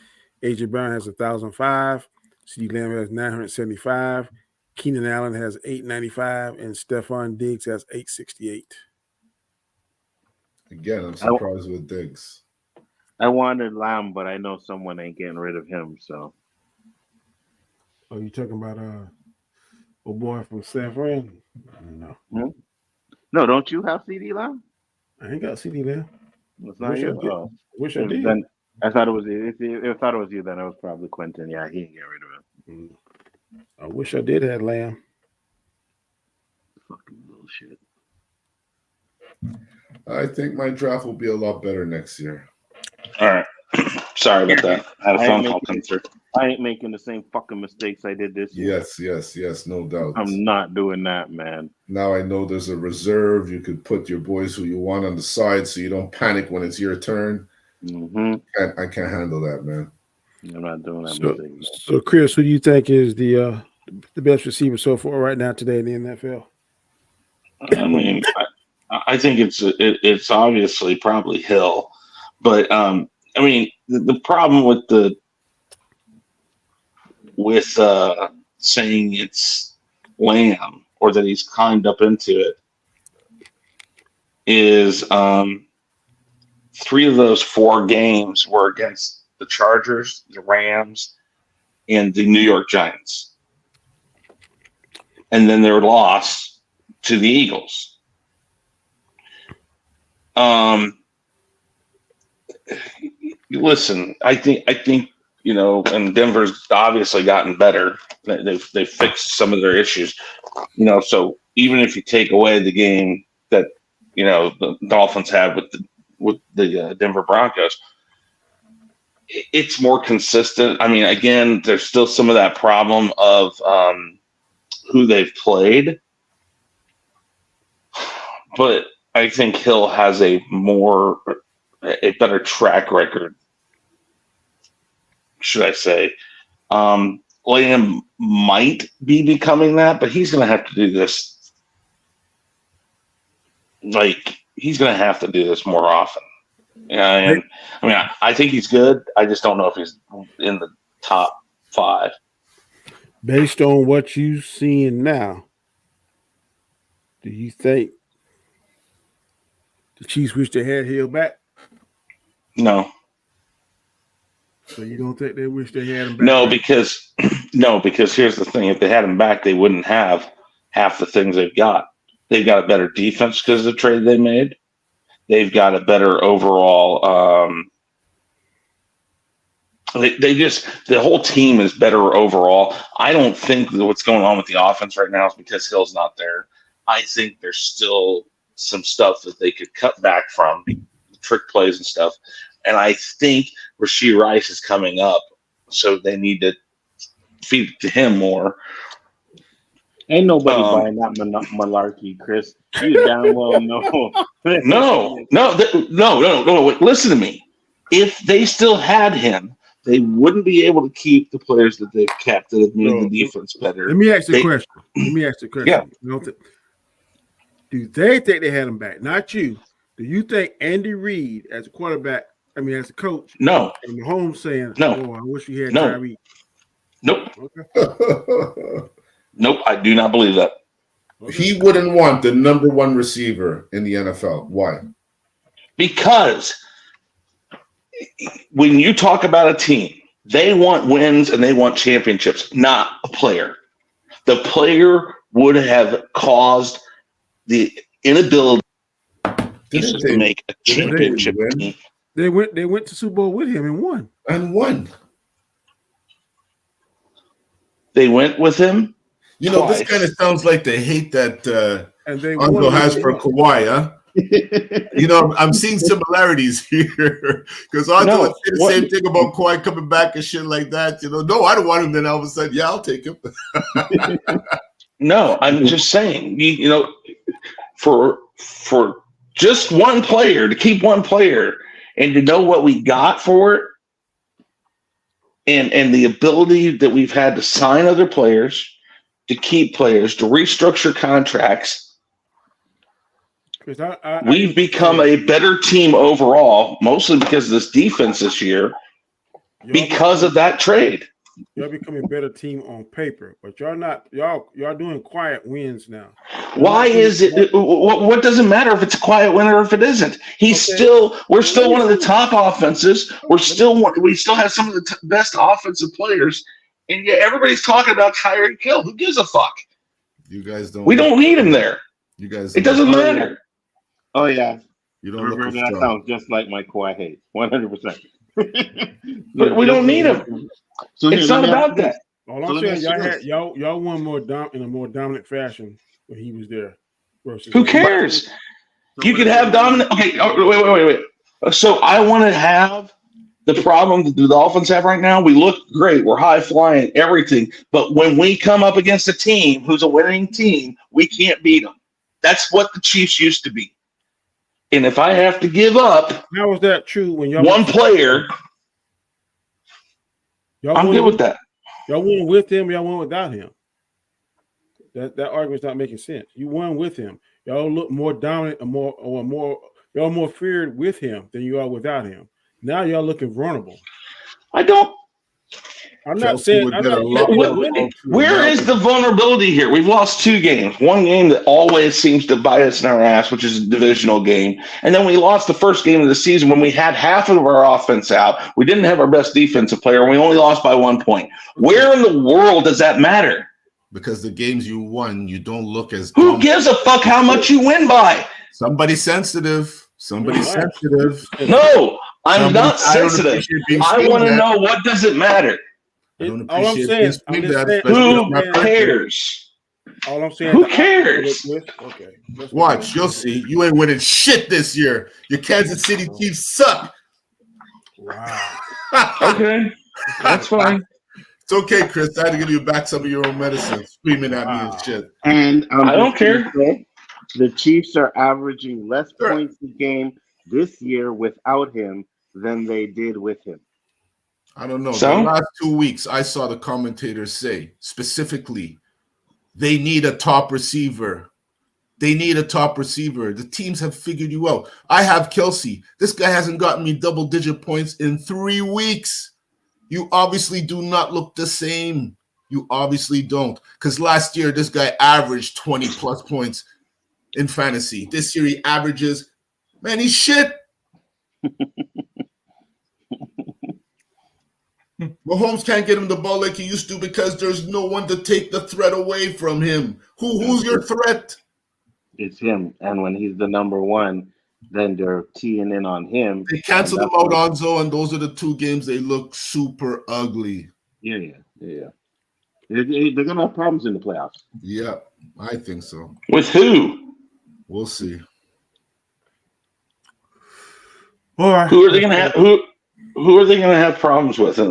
AJ Brown has 1,005. CeeDee Lamb has 975. Keenan Allen has 895. And Stephon Diggs has 868. Again, I'm surprised with Diggs. I wanted Lamb, but I know someone ain't getting rid of him, so. Oh, you talking about old boy from San Fran? No. No, don't you have CeeDee Lamb? I ain't got CeeDee Lamb. It's not you. Wish I did. Then, I thought it was you. If I thought it was you, then it was probably Quentin. Yeah, he ain't get rid of him. I wish I did have Lamb. Fucking bullshit. I think my draft will be a lot better next year. All right. Sorry about that. I had a phone call come through. I ain't making the same fucking mistakes I did this year. Yes, no doubt. I'm not doing that, man. Now I know there's a reserve. You could put your boys who you want on the side so you don't panic when it's your turn. I can't handle that, man. I'm not doing that. So, Chris, who do you think is the best receiver so far right now today in the NFL? I mean, I think it's obviously probably Hill, but I mean the problem with saying it's Lamb or that he's climbed up into it is 3 of those 4 games were against the Chargers, the Rams, and the New York Giants. And then their loss to the Eagles. Listen, I think and Denver's obviously gotten better. They've fixed some of their issues. So even if you take away the game that the Dolphins had with the Denver Broncos. It's more consistent. I mean, again, there's still some of that problem of who they've played, but I think Hill has a better track record, should I say. Lamb might be becoming that, but he's going to have to do this. He's going to have to do this more often. Yeah, and I mean, I think he's good. I just don't know if he's in the top 5. Based on what you're seeing now, do you think the Chiefs wish they had Hill back? No. So you don't think they wish they had him back? No, because here's the thing: if they had him back, they wouldn't have half the things they've got. They've got a better defense because of the trade they made. They've got a better overall. The whole team is better overall. I don't think that what's going on with the offense right now is because Hill's not there. I think there's still some stuff that they could cut back from, trick plays and stuff. And I think Rashee Rice is coming up, so they need to feed it to him more. Ain't nobody buying that malarkey, Chris. You damn well know. No. Listen to me. If they still had him, they wouldn't be able to keep the players that they've kept that have made the defense better. Let me ask the question. Yeah. Do they think they had him back? Not you. Do you think Andy Reid, as a quarterback, as a coach, no, and Mahomes saying, no, I wish we had no. Tyreek? Nope. Okay. Nope, I do not believe that. He wouldn't want the number 1 receiver in the NFL. Why? Because when you talk about a team, they want wins and they want championships, not a player. The player would have caused the inability to make a championship team. They went to Super Bowl with him and won. They went with him. Twice. This kind of sounds like the hate that Uncle has for Kawhi, huh? I'm seeing similarities here because Uncle would say the same thing about Kawhi coming back and shit like that. No, I don't want him. Then all of a sudden, yeah, I'll take him. No, I'm just saying, for just one player, to keep one player and to know what we got for it, and the ability that we've had to sign other players, to keep players, to restructure contracts. We've become a better team overall, mostly because of this defense this year, because of that trade. Y'all becoming a better team on paper, but y'all not. Y'all doing quiet wins now. Why is it? What doesn't matter if it's a quiet win or if it isn't? We're still one of the top offenses. We still have some of the best offensive players, and yet everybody's talking about Tyreek Hill. Who gives a fuck? You guys don't. We don't need him there. You guys. It doesn't matter. Oh yeah. You don't remember that sounds just like my Kawhi hate. 100%. But we don't need him. So it's not about that. All I'm saying, y'all won in a more dominant fashion when he was there. Who cares? You could have dominant. Okay, wait. So I want to have the problem that the Dolphins have right now. We look great. We're high flying, everything. But when we come up against a team who's a winning team, we can't beat them. That's what the Chiefs used to be. And if I have to give up, how was that true when y'all one player? I'm good with that. Y'all won with him, y'all won without him. That argument's not making sense. You won with him. Y'all look more dominant y'all more feared with him than you are without him. Now y'all looking vulnerable. I'm not saying. Where is the vulnerability here? We've lost 2 games. One game that always seems to bite us in our ass, which is a divisional game. And then we lost the first game of the season when we had half of our offense out. We didn't have our best defensive player, and we only lost by 1 point. Where in the world does that matter? Because the games you won, you don't look as. Who gives a fuck how much you win by? Somebody's sensitive. No, I'm not sensitive. I want to know, what does it matter? All I'm saying, who cares? All I'm saying. Who cares? Okay. Watch, you'll see. You ain't winning shit this year. Your Kansas City Chiefs suck. Wow. Okay, that's fine. It's okay, Chris. I had to give you back some of your own medicine, screaming at me and shit. And I don't care. The Chiefs are averaging less Sure. points a game this year without him than they did with him. I don't know. So? The last 2 weeks, I saw the commentators say specifically, they need a top receiver. They need a top receiver. The teams have figured you out. I have Kelsey. This guy hasn't gotten me double-digit points in 3 weeks. You obviously do not look the same. You obviously don't. Because last year, this guy averaged 20-plus points in fantasy. This year, he averages, man, he's shit. Mahomes can't get him the ball like he used to because there's no one to take the threat away from him. Who's your threat? It's him. And when he's the number one, then they're teeing in on him. They canceled him out, Onzo, and those are the 2 games they look super ugly. Yeah. They're going to have problems in the playoffs. Yeah, I think so. With who? We'll see. All right. Who are they going to have? Who are they going to have problems with? I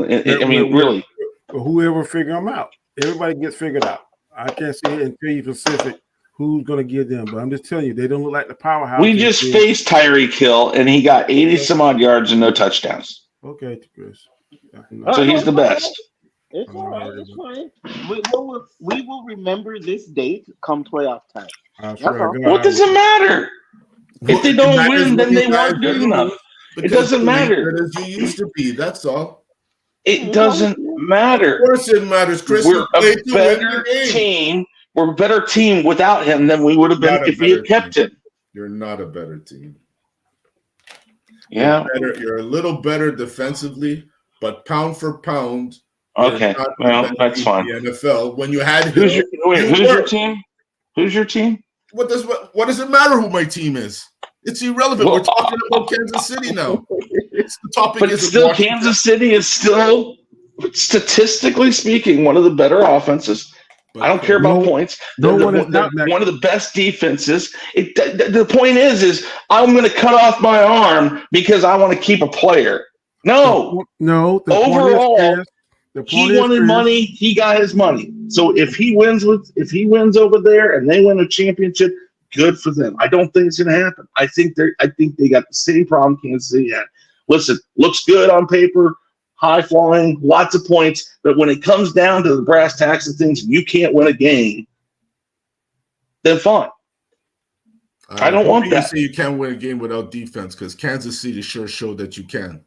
mean, really. Whoever figure them out. Everybody gets figured out. I can't sit here and tell you specific who's going to give them, but I'm just telling you, they don't look like the powerhouse. We just faced Tyreek Hill, and he got 80 some odd yards and no touchdowns. Okay, Chris. So he's the best. It's all right. It's fine. We will remember this date come playoff time. I swear to God, What does it matter? If they don't win, then they weren't good enough. It doesn't matter. As you used to be, that's all. It doesn't matter. Of course it matters, Chris. We're a better team. We're a better team without him than we would have been if we had kept him. You're not a better team. Yeah. You're a little better defensively, but pound for pound. Okay. Well, that's fine. The NFL. When you had who's your team? Who's your team? What does it matter who my team is? It's irrelevant. We're talking about Kansas City now. It's the topic. But it's still Kansas City is still, statistically speaking, one of the better offenses. I don't care about points. One of the best defenses. The point is I'm going to cut off my arm because I want to keep a player. No. Overall, he wanted money. He got his money. So if he wins over there and they win a championship, good for them. I don't think it's going to happen. I think they got the same problem Kansas City had. Listen, looks good on paper, high flying, lots of points, but when it comes down to the brass tacks of things, and you can't win a game, then fine. I don't want that. You say you can't win a game without defense because Kansas City sure showed that you can.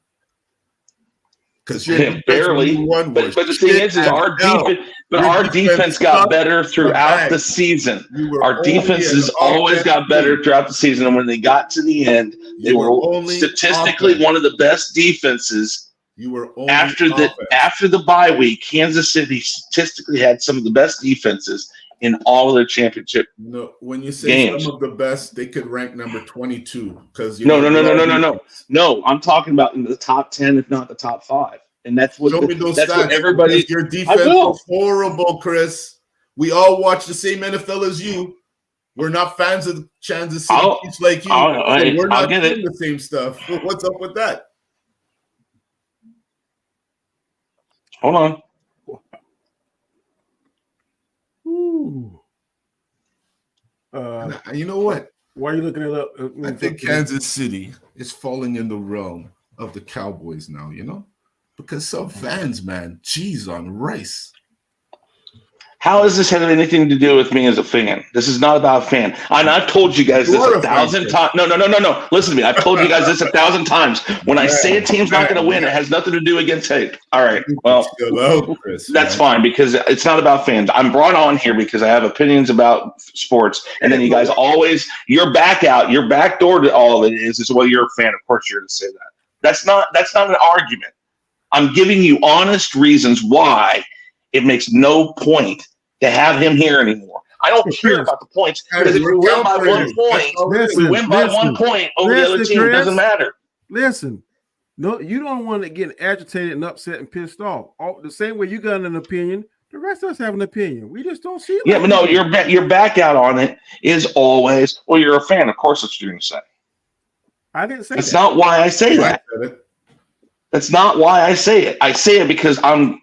Because barely, but the thing is our defense got better throughout the season. Our defenses always got better throughout the season, and when they got to the end, they were statistically one of the best defenses. You were after the bye week. Kansas City statistically had some of the best defenses in all of their championship. No, when you say games. Some of the best, they could rank number 22 because no. I'm talking about in the top 10, if not the top 5, and that's what what everybody. Your defense was horrible, Chris. We all watch the same NFL as you. We're not fans of Kansas City Chiefs like you. We're not doing the same stuff. What's up with that? Hold on. Ooh. You know what? Why are you looking it up? I think Kansas City is falling in the realm of the Cowboys now, because some fans, man, cheese on rice. How does this have anything to do with me as a fan? This is not about a fan. And I've told you guys this 1,000 times. No. Listen to me. I've told you guys this 1,000 times. When I say a team's not going to win, it has nothing to do against hate. All right. Well, that's fine because it's not about fans. I'm brought on here because I have opinions about sports. And then you guys always, your back door to all of it is, well, you're a fan. Of course you're going to say that. That's not an argument. I'm giving you honest reasons why it makes no point to have him here anymore. I don't care about the points because if we win by 1 point, over the other team, it doesn't matter. Listen, no, you don't want to get agitated and upset and pissed off. The same way you got an opinion, The rest of us have an opinion. We just don't see it. Yeah, like but no, you do. your back out on it is always, well, you're a fan. Of course, that's what you're going to say. I didn't say That's that. not why I say I that. said it. That's not why I say it. I say it because I'm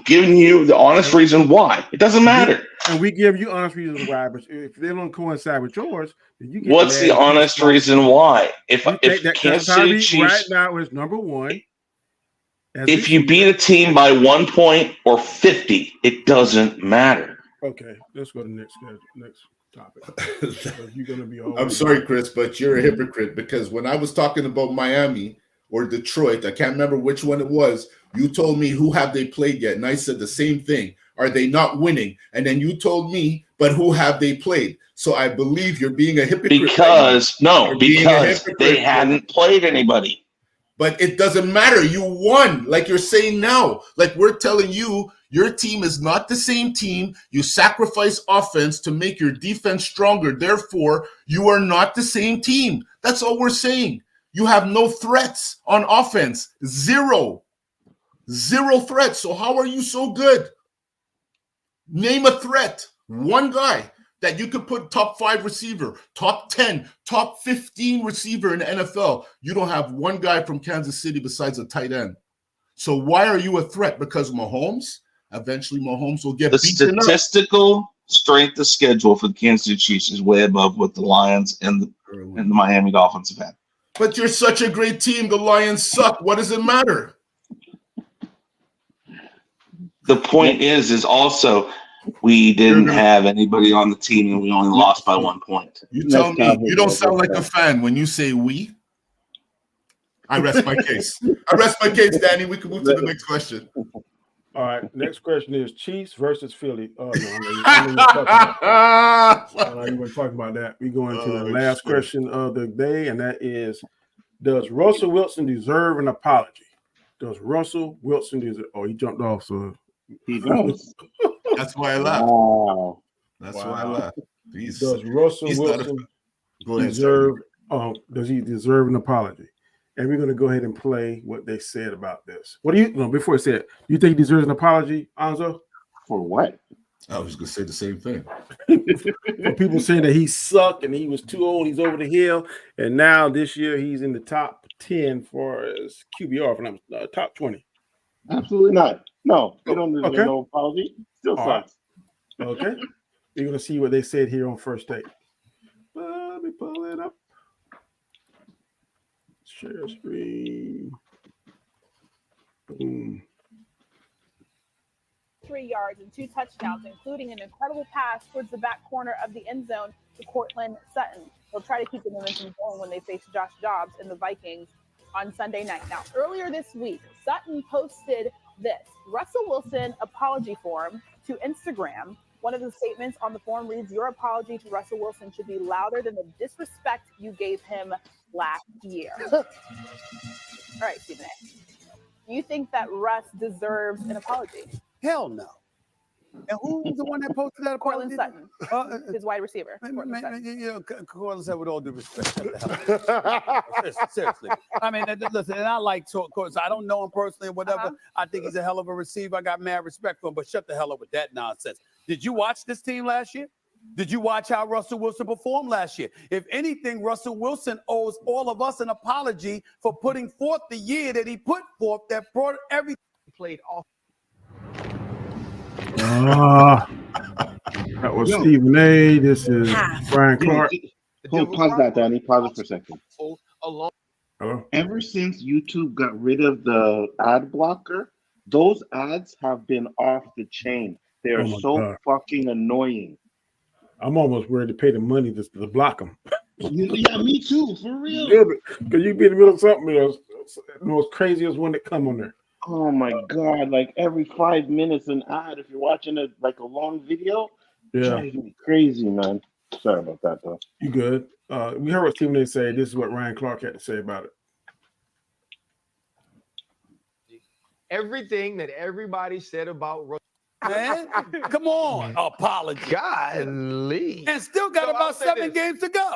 giving you the honest reason why. It doesn't matter. And we give you honest reasons why, but if they don't coincide with yours, then you get What's mad the and honest keep reason why? If You think that Kansas City Tyreek Chiefs, right now is number one. as if you receiver. beat a team by 1 point or 50, it doesn't matter. Okay, let's go to the next topic. Because you're gonna be all I'm sorry, Chris, but you're a hypocrite because when I was talking about Miami or Detroit, I can't remember which one it was. You told me who have they played yet, and I said the same thing. Are they not winning? And then you told me, but who have they played? So I believe you're being a hypocrite. Because You're being a because hypocrite. they hadn't played anybody. But it doesn't matter. You won, like you're saying now. Like we're telling you, your team is not the same team. You sacrifice offense to make your defense stronger. Therefore, you are not the same team. That's all we're saying. You have no threats on offense. Zero threats. So how are you so good? Name a threat. One guy that you could put top 5 receiver, top 10, top 15 receiver in the NFL. You don't have one guy from Kansas City besides a tight end. So why are you a threat? Because Mahomes? Eventually Mahomes will get The beaten up. statistical strength of schedule for the Kansas City Chiefs is way above what the Lions and the Miami Dolphins have had. But you're such a great team. The Lions suck. What does it matter? The point is also we didn't have anybody on the team and we only lost by 1 point. You tell me. You don't sound like a fan when you say we. I rest my case. I rest my case, Danny. We can move to the next question. All right, next question is Chiefs versus Philly. Oh no, I'm not even talking about that. We go into the last question of the day, and that is: does Russell Wilson deserve an apology? Does Russell Wilson deserve? Oh, he jumped off, so He does. That's why I laughed. Wow. That's why I laughed. does Russell he's not a- Wilson Go ahead, deserve? Does he deserve an apology? And we're going to go ahead and play what they said about this. What do you know? Before I say it, do you think he deserves an apology, Anzo? For what? I was going to say the same thing. For people saying that he sucked and he was too old, he's over the hill, and now this year he's in the top 10 for his QBR, for them, top 20. Absolutely not. No, you don't deserve Okay. no apology. Still All right. sucks. Okay, you're going to see what they said here on First Take. Let me pull it up. Share screen. Boom. 3 yards and 2 touchdowns, including an incredible pass towards the back corner of the end zone to Cortland Sutton. They'll try to keep the momentum going when they face Josh Dobbs and the Vikings on Sunday night. Now, earlier this week, Sutton posted this Russell Wilson apology form to Instagram. One of the statements on the form reads, "Your apology to Russell Wilson should be louder than the disrespect you gave him last year." All right, Stephen A. Do you think that Russ deserves an apology? Hell no. And who was the one that posted that? Cortland apology? Sutton, his wide receiver. Man, Cortland man, Sutton. you know, Cortland said with all due respect. Shut the hell up. Seriously. I mean, listen, and I like Cortland. I don't know him personally or whatever. I think he's a hell of a receiver. I got mad respect for him, but shut the hell up with that nonsense. Did you watch this team last year? Did you watch how Russell Wilson performed last year? If anything, Russell Wilson owes all of us an apology for putting forth the year that he put forth that brought everything played off. That was Stephen A. This is Brian Clark. Pause that, Danny. Pause it for a second. Hello? Ever since YouTube got rid of the ad blocker, those ads have been off the chain. They are Oh my so God. fucking annoying. I'm almost ready to pay the money just to block them. Yeah, me too, for real. Because you be in the middle of something else, the most craziest one that come on there. Oh my God! Like every 5 minutes an ad. If you're watching a long video, Yeah, drives me crazy, man. Sorry about that, though. you good. We heard what Stephen A. say. This is what Ryan Clark had to say about it. Everything that everybody said about Man, come on. Apology. Golly. And still got So I'll about say 7 this. games to go.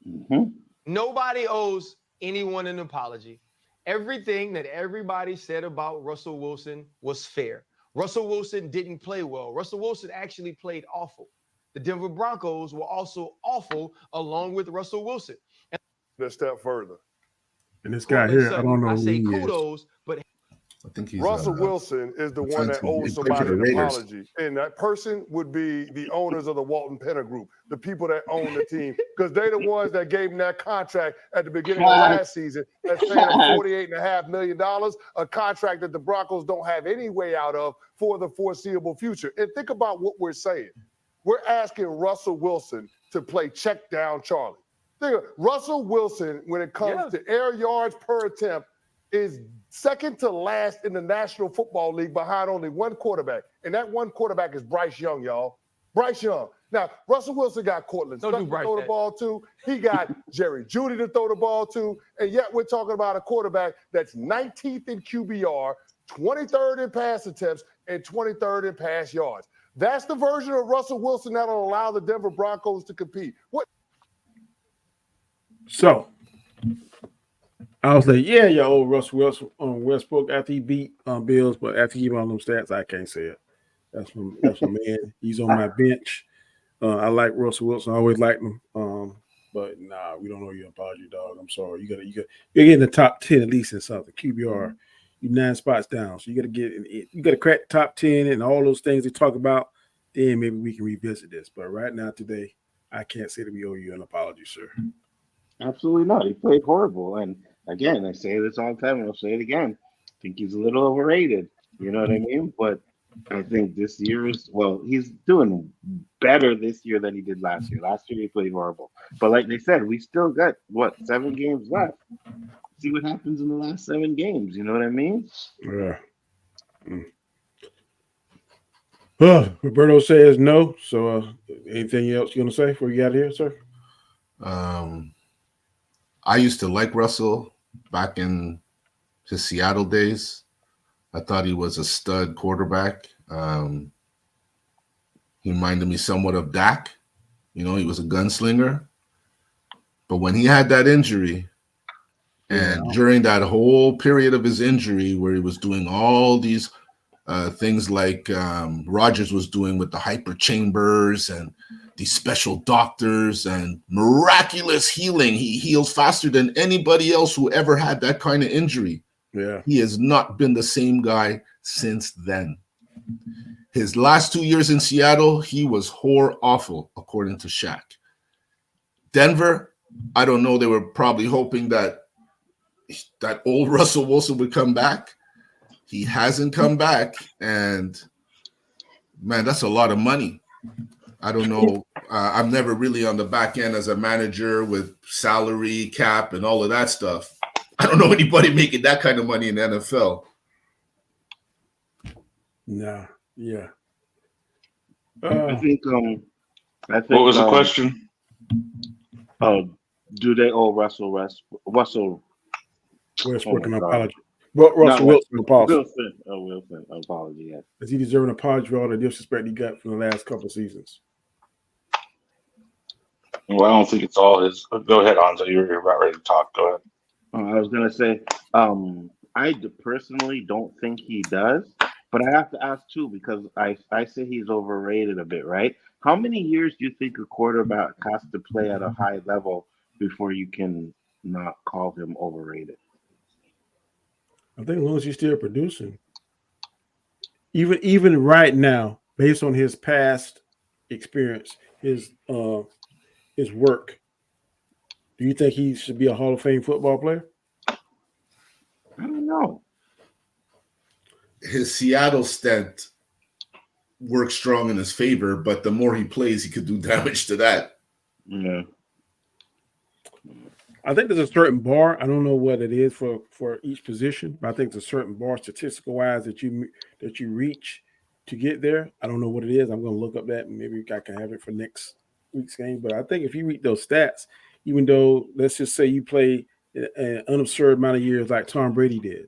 Mm-hmm. Nobody owes anyone an apology. Everything that everybody said about Russell Wilson was fair. Russell Wilson didn't play well. Russell Wilson actually played awful. The Denver Broncos were also awful along with Russell Wilson. A step further. And this guy Cortland here, I Sutton, don't know I who say he is. kudos, but I think he's Russell Wilson is the one that defensive- owes he played for somebody the an Raiders. apology. And that person would be the owners of the Walton Penner Group, the people that own the team, because they're the ones that gave him that contract at the beginning of last season that's paying him $48.5 million, a contract that the Broncos don't have any way out of for the foreseeable future. And think about what we're saying. We're asking Russell Wilson to play check down Charlie. Russell Wilson, when it comes to air yards per attempt, is second to last in the National Football League behind only one quarterback. And that one quarterback is Bryce Young, y'all. Bryce Young. Now, Russell Wilson got Cortland Sutton to throw the ball to. He got Jerry Jeudy to throw the ball to. And yet we're talking about a quarterback that's 19th in QBR, 23rd in pass attempts, and 23rd in pass yards. That's the version of Russell Wilson that'll allow the Denver Broncos to compete. So I was like, yeah, your old Russell Wilson on Westbrook after he beat Bills, but after he gave all them stats, I can't say it. That's my man. He's on my bench. I like Russell Wilson. I always liked him. But nah, we don't know your apology, dog. I'm sorry. You're getting the top 10 at least in something. QBR, you 9 spots down. So you gotta crack the top 10 and all those things they talk about. Then maybe we can revisit this. But right now, today, I can't say that we owe you an apology, sir. Absolutely not. He played horrible. And again, I say this all the time, and I'll say it again. I think he's a little overrated. You know what I mean? But I think this year he's doing better this year than he did last year. Last year he played horrible. But like they said, we still got 7 games left. See what happens in the last 7 games. You know what I mean? Yeah. Roberto says no. So anything else you want to say before we get out of here, sir? I used to like Russell back in his Seattle days. I thought he was a stud quarterback. He reminded me somewhat of Dak. He was a gunslinger. But when he had that injury, and during that whole period of his injury where he was doing all these things like Rodgers was doing with the hyper chambers and these special doctors and miraculous healing. He heals faster than anybody else who ever had that kind of injury. Yeah. He has not been the same guy since then. His last 2 years in Seattle, he was awful, according to Shaq. Denver, I don't know. They were probably hoping that old Russell Wilson would come back. He hasn't come back. And, man, that's a lot of money. I don't know. I'm never really on the back end as a manager with salary cap and all of that stuff. I don't know anybody making that kind of money in the NFL. Nah, yeah. I think. What was the question? Do they owe Russell Westbrook an God. apology? Russell Wilson apology. Wilson apology. Yes. Does he deserve an apology for all the disrespect he got from the last couple of seasons? Well, I don't think it's all his. Go ahead, Anza. You're about ready to talk. Go ahead. I was gonna say, I personally don't think he does, but I have to ask too because I say he's overrated a bit, right? How many years do you think a quarterback has to play at a high level before you can not call him overrated? I think as long as he's still producing, even right now, based on his past experience, his work, do you think he should be a Hall of Fame football player? I don't know. His Seattle stint works strong in his favor, but the more he plays, he could do damage to that. Yeah. I think there's a certain bar. I don't know what it is for each position, but I think there's a certain bar statistical wise that you reach to get there. I don't know what it is. I'm going to look up that and maybe I can have it for next week's game. But I think if you read those stats, even though let's just say you play an unabsurd amount of years like Tom Brady did,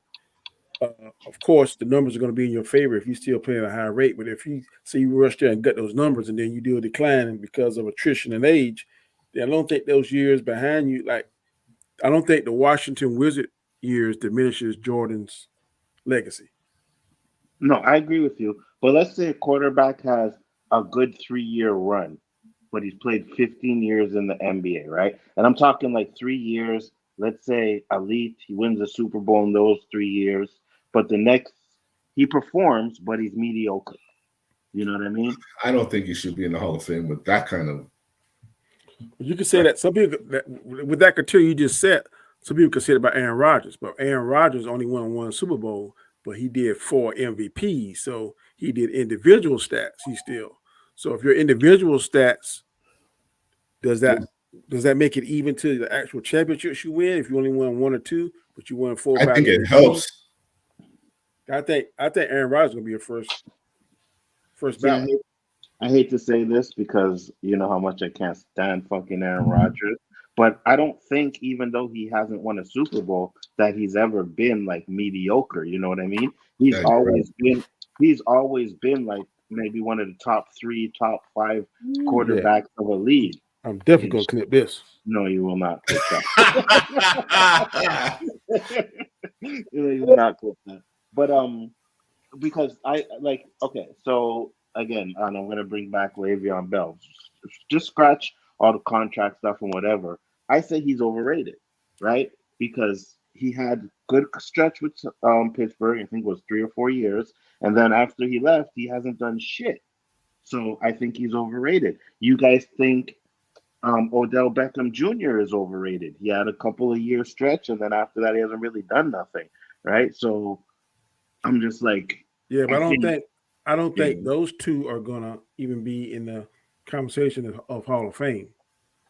of course the numbers are going to be in your favor if you still play at a high rate. But if you say you rush there and get those numbers and then you do a decline because of attrition and age, then I don't think those years behind you, like I don't think the Washington Wizard years diminishes Jordan's legacy. No, I agree with you. But let's say a quarterback has a good 3-year run, but he's played 15 years in the NBA, right? And I'm talking like 3 years. Let's say elite, he wins a Super Bowl in those 3 years, but the next he performs, but he's mediocre. You know what I mean? I don't think he should be in the Hall of Fame with that kind of. You can say that some people that with that criteria you just said, some people consider about Aaron Rodgers, but Aaron Rodgers only won one Super Bowl, but he did 4 MVPs, so he did individual stats. He still. So if your individual stats, does that make it even to the actual championships you win? If you only won 1 or 2, but you won 4 or 5, I think it MVPs? helps. I think Aaron Rodgers is gonna be your first See, ballot. I hate to say this because you know how much I can't stand fucking Aaron Rodgers, but I don't think even though he hasn't won a Super Bowl that he's ever been like mediocre. You know what I mean? He's Yeah, you're always been like maybe one of the top 3, top 5 quarterbacks of a league. I'm definitely gonna clip this. No, you will not clip that. You will not clip that. But because I like so again, and I'm gonna bring back Le'Veon Bell. Just scratch all the contract stuff and whatever. I say he's overrated, right? Because he had good stretch with Pittsburgh. I think it was 3 or 4 years, and then after he left, he hasn't done shit. So I think he's overrated. You guys think Odell Beckham Jr. is overrated? He had a couple of year stretch, and then after that, he hasn't really done nothing, right? So I'm just like, Yeah, but I don't think those two are gonna even be in the conversation of Hall of Fame.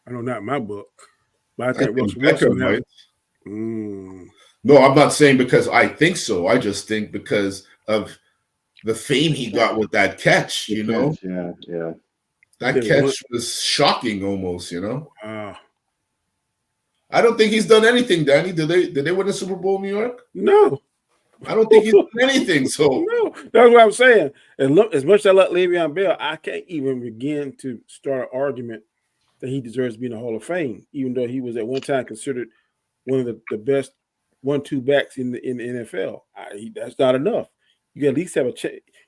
I know not in my book, but I think Russell Wilson might. No, I'm not saying because I think so. I just think because of the fame he got with that catch. You know, yeah. That catch was shocking, almost. You know. Wow. I don't think he's done anything, Danny. Did they win a Super Bowl in New York? No. I don't think he's done anything. So no, that's what I'm saying. And look, as much as I love Le'Veon Bell, I can't even begin to start an argument that he deserves to be in the Hall of Fame, even though he was at one time considered one of the best 1-2 backs in the NFL. That's not enough. You at least have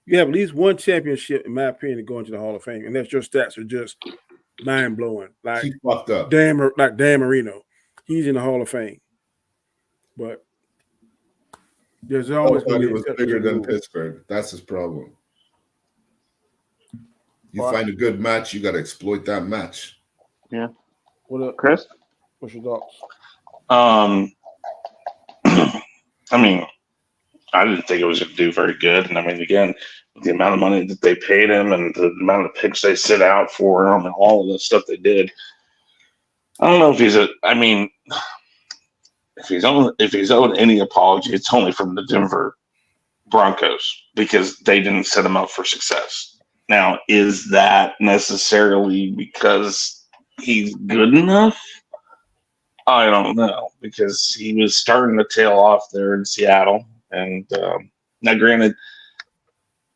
you have at least one championship, in my opinion, to go into the Hall of Fame, unless your stats are just mind blowing. Like he fucked up. Dan Marino, he's in the Hall of Fame, but there's always he was bigger than Pittsburgh. That's his problem. You find a good match, you got to exploit that match. Yeah. What up, Chris? What's your thoughts? I mean, I didn't think it was going to do very good. And I mean, again, the amount of money that they paid him and the amount of picks they sit out for him and all of the stuff they did. I don't know if if he's owed any apology, it's only from the Denver Broncos because they didn't set him up for success. Now, is that necessarily because he's good enough? I don't know, because he was starting to tail off there in Seattle. And now, granted,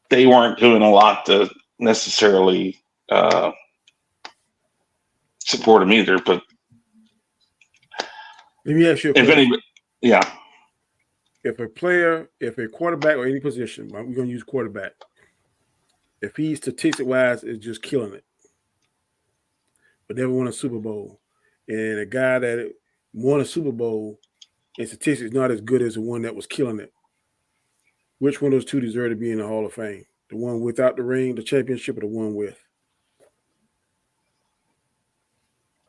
they weren't doing a lot to necessarily support him either. But let me ask you a if question. anybody, yeah. If a quarterback or any position, we're going to use quarterback, if he statistic-wise is just killing it, but never won a Super Bowl, and a guy that won a Super Bowl and statistics not as good as the one that was killing it, which one of those two deserve to be in the Hall of Fame? The one without the ring, the championship, or the one with?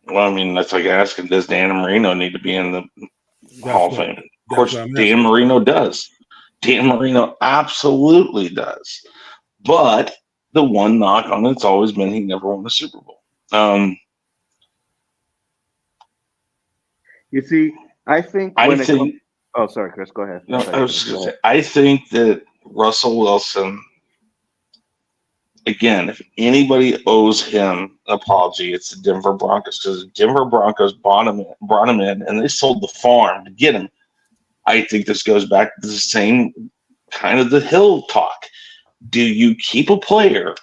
Well, I mean, that's like asking, does Dan Marino need to be in the Hall of Fame? Of course, Dan Marino does. Dan Marino absolutely does. But the one knock on it's always been he never won a Super Bowl. You see, I think oh, sorry, Chris, go ahead. No, I was just going to say, I think that Russell Wilson, again, if anybody owes him an apology, it's the Denver Broncos, because the Denver Broncos brought him in, and they sold the farm to get him. I think this goes back to the same kind of the Hill talk. Do you keep a player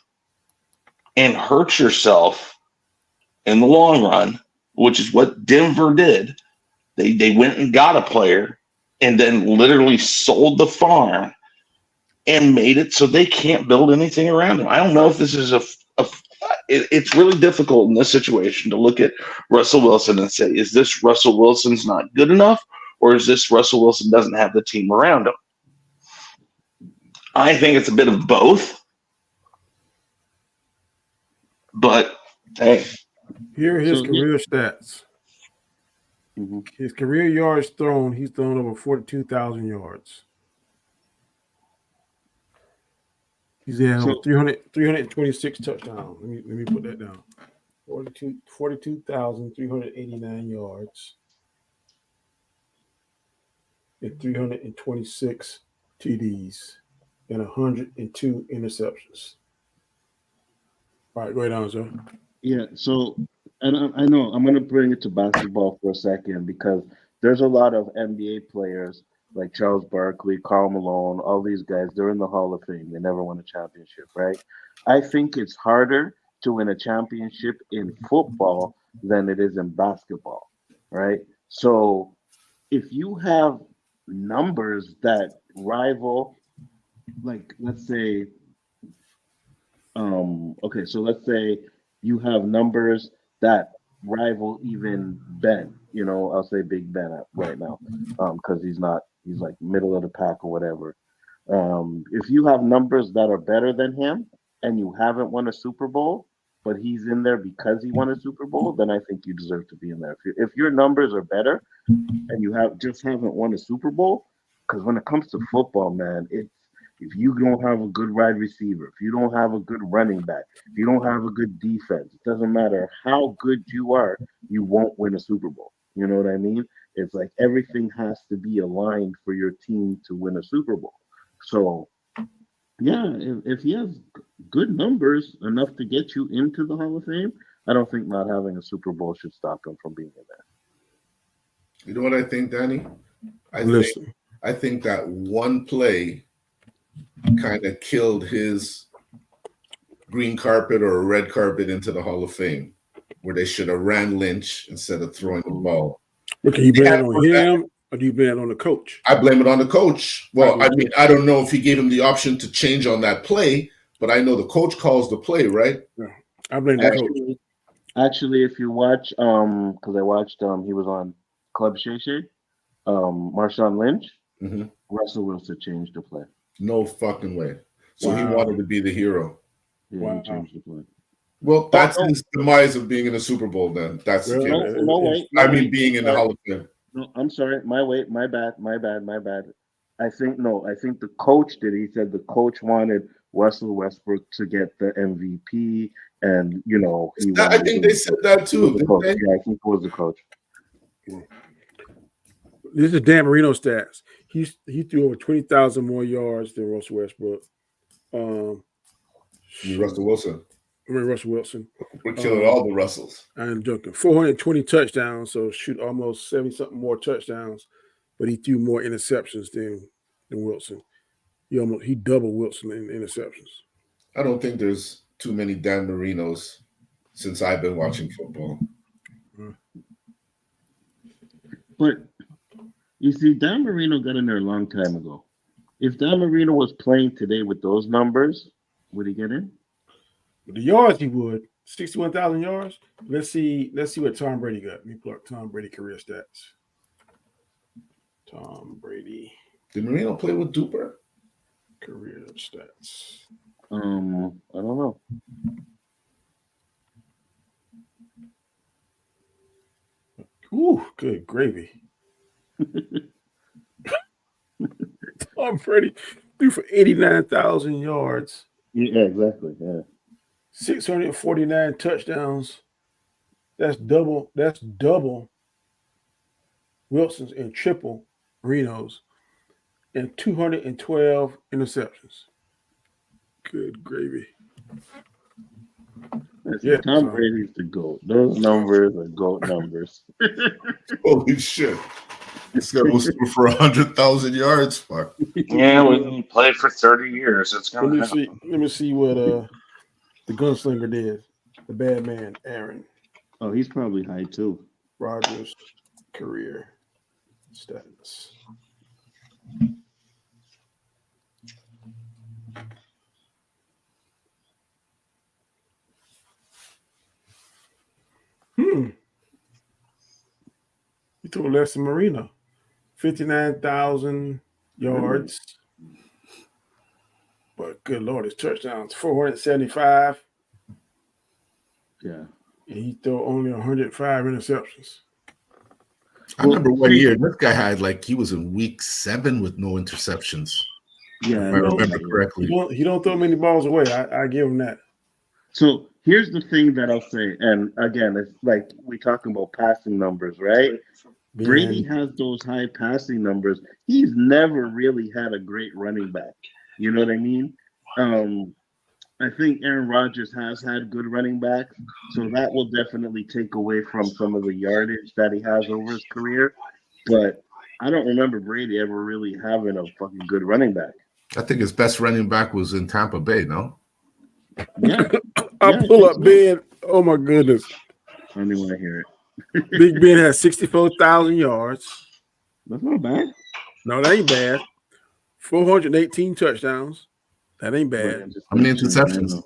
and hurt yourself in the long run, which is what Denver did? They went and got a player and then literally sold the farm and made it so they can't build anything around him. I don't know if this is it's really difficult in this situation to look at Russell Wilson and say, is this Russell Wilson's not good enough, or is this Russell Wilson doesn't have the team around him? I think it's a bit of both. But hey, here are his So, career stats. Mhm. His career yards thrown, he's thrown over 42,000 yards. He's had over So- 326 touchdowns. Let me put that down. 42,389 yards. And 326 TDs and 102 interceptions. All right, go ahead, Anzo. Yeah, so I know I'm going to bring it to basketball for a second because there's a lot of NBA players like Charles Barkley, Karl Malone, all these guys. They're in the Hall of Fame. They never won a championship, right? I think it's harder to win a championship in football than it is in basketball, right? So if you have numbers that rival, like let's say, okay, so let's say you have numbers that rival even Ben. You know, I'll say Big Ben right now, because he's like middle of the pack or whatever. If you have numbers that are better than him and you haven't won a Super Bowl, but he's in there because he won a Super Bowl, then I think you deserve to be in there. If your numbers are better and you haven't won a Super Bowl, because when it comes to football, man, it's if you don't have a good wide receiver, if you don't have a good running back, if you don't have a good defense, it doesn't matter how good you are, you won't win a Super Bowl. You know what I mean? It's like everything has to be aligned for your team to win a Super Bowl. So, yeah, if he has good numbers enough to get you into the Hall of Fame, I don't think not having a Super Bowl should stop him from being in there. You know what I think, Danny? I think that one play kind of killed his green carpet or a red carpet into the Hall of Fame, where they should have ran Lynch instead of throwing the ball. Okay, you blame it on him or do you blame it on the coach? I blame it on the coach. Well, I mean, I don't know if he gave him the option to change on that play, but I know the coach calls the play, right? Yeah, I blame the coach. Actually, if you watch, because I watched, he was on Club Shay Shay, Marshawn Lynch, Russell Wilson changed the play. No fucking way. So he wanted to be the hero. Yeah, he changed the play. Well, that's his demise of being in the Super Bowl. Then that's the case. I mean, being in the Hall of Fame. No, I'm sorry. My bad. I think the coach did. He said the coach wanted Russell Westbrook to get the MVP, and you know I think they said that too. Yeah, I think it was the coach. This is Dan Marino stats. He threw over 20,000 more yards than Russell Westbrook. Russell Wilson. Russell Wilson. We're killing all the Russells. I'm joking. 420 touchdowns, so shoot almost 70-something more touchdowns, but he threw more interceptions than Wilson. He doubled Wilson in interceptions. I don't think there's too many Dan Marinos since I've been watching football. But you see, Dan Marino got in there a long time ago. If Dan Marino was playing today with those numbers, would he get in? With the yards, he would. 61,000 yards. Let's see what Tom Brady got. Let me pull up Tom Brady career stats. Tom Brady. Did Marino play with Duper? Career stats. I don't know. Ooh, good gravy. Tom Brady threw for 89,000 yards. Yeah, exactly. Yeah. 649 touchdowns. That's double Wilson's and triple Marino's, and 212 interceptions. Good gravy. Yeah, Tom Brady's the GOAT. Those numbers are GOAT numbers. Holy shit. This guy was through for 100,000 yards. Fuck. Yeah, we played for 30 years. It's gonna Let me see what the gunslinger did. The bad man, Aaron. Oh, he's probably high too. Rodgers' career stats. He threw less than Marino. 59,000 yards. But good Lord, his touchdowns 475. Yeah. And he threw only 105 interceptions. I remember one year this guy had he was in week 7 with no interceptions. Yeah, if I remember correctly. He don't throw many balls away. I give him that. So here's the thing that I'll say, and again, it's like we're talking about passing numbers, right? Brady has those high passing numbers. He's never really had a great running back. You know what I mean? I think Aaron Rodgers has had good running backs, so that will definitely take away from some of the yardage that he has over his career. But I don't remember Brady ever really having a fucking good running back. I think his best running back was in Tampa Bay, no? Yeah. I'll pull up Ben. Oh my goodness. I don't even want to hear it. Big Ben has 64,000 yards. That's not bad. No, that ain't bad. 418 touchdowns. That ain't bad. How many interceptions?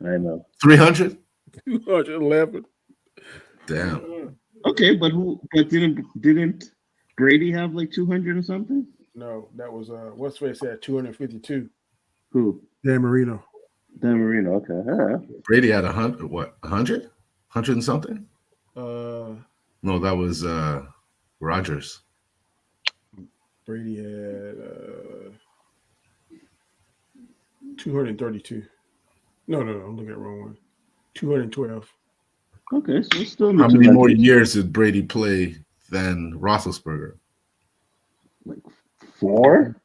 I know. 300? 211. Damn. Okay, but didn't Brady have 200 or something? No, that was what's face said 252. Who? Dan Marino. Dan Marino. Okay. All right. Brady had 100. What? 100? 100 and something? No, that was Rodgers. Brady had 232. No, I'm looking at the wrong one. 212. Okay, so it's still How many more years did Brady play than Roethlisberger? 4?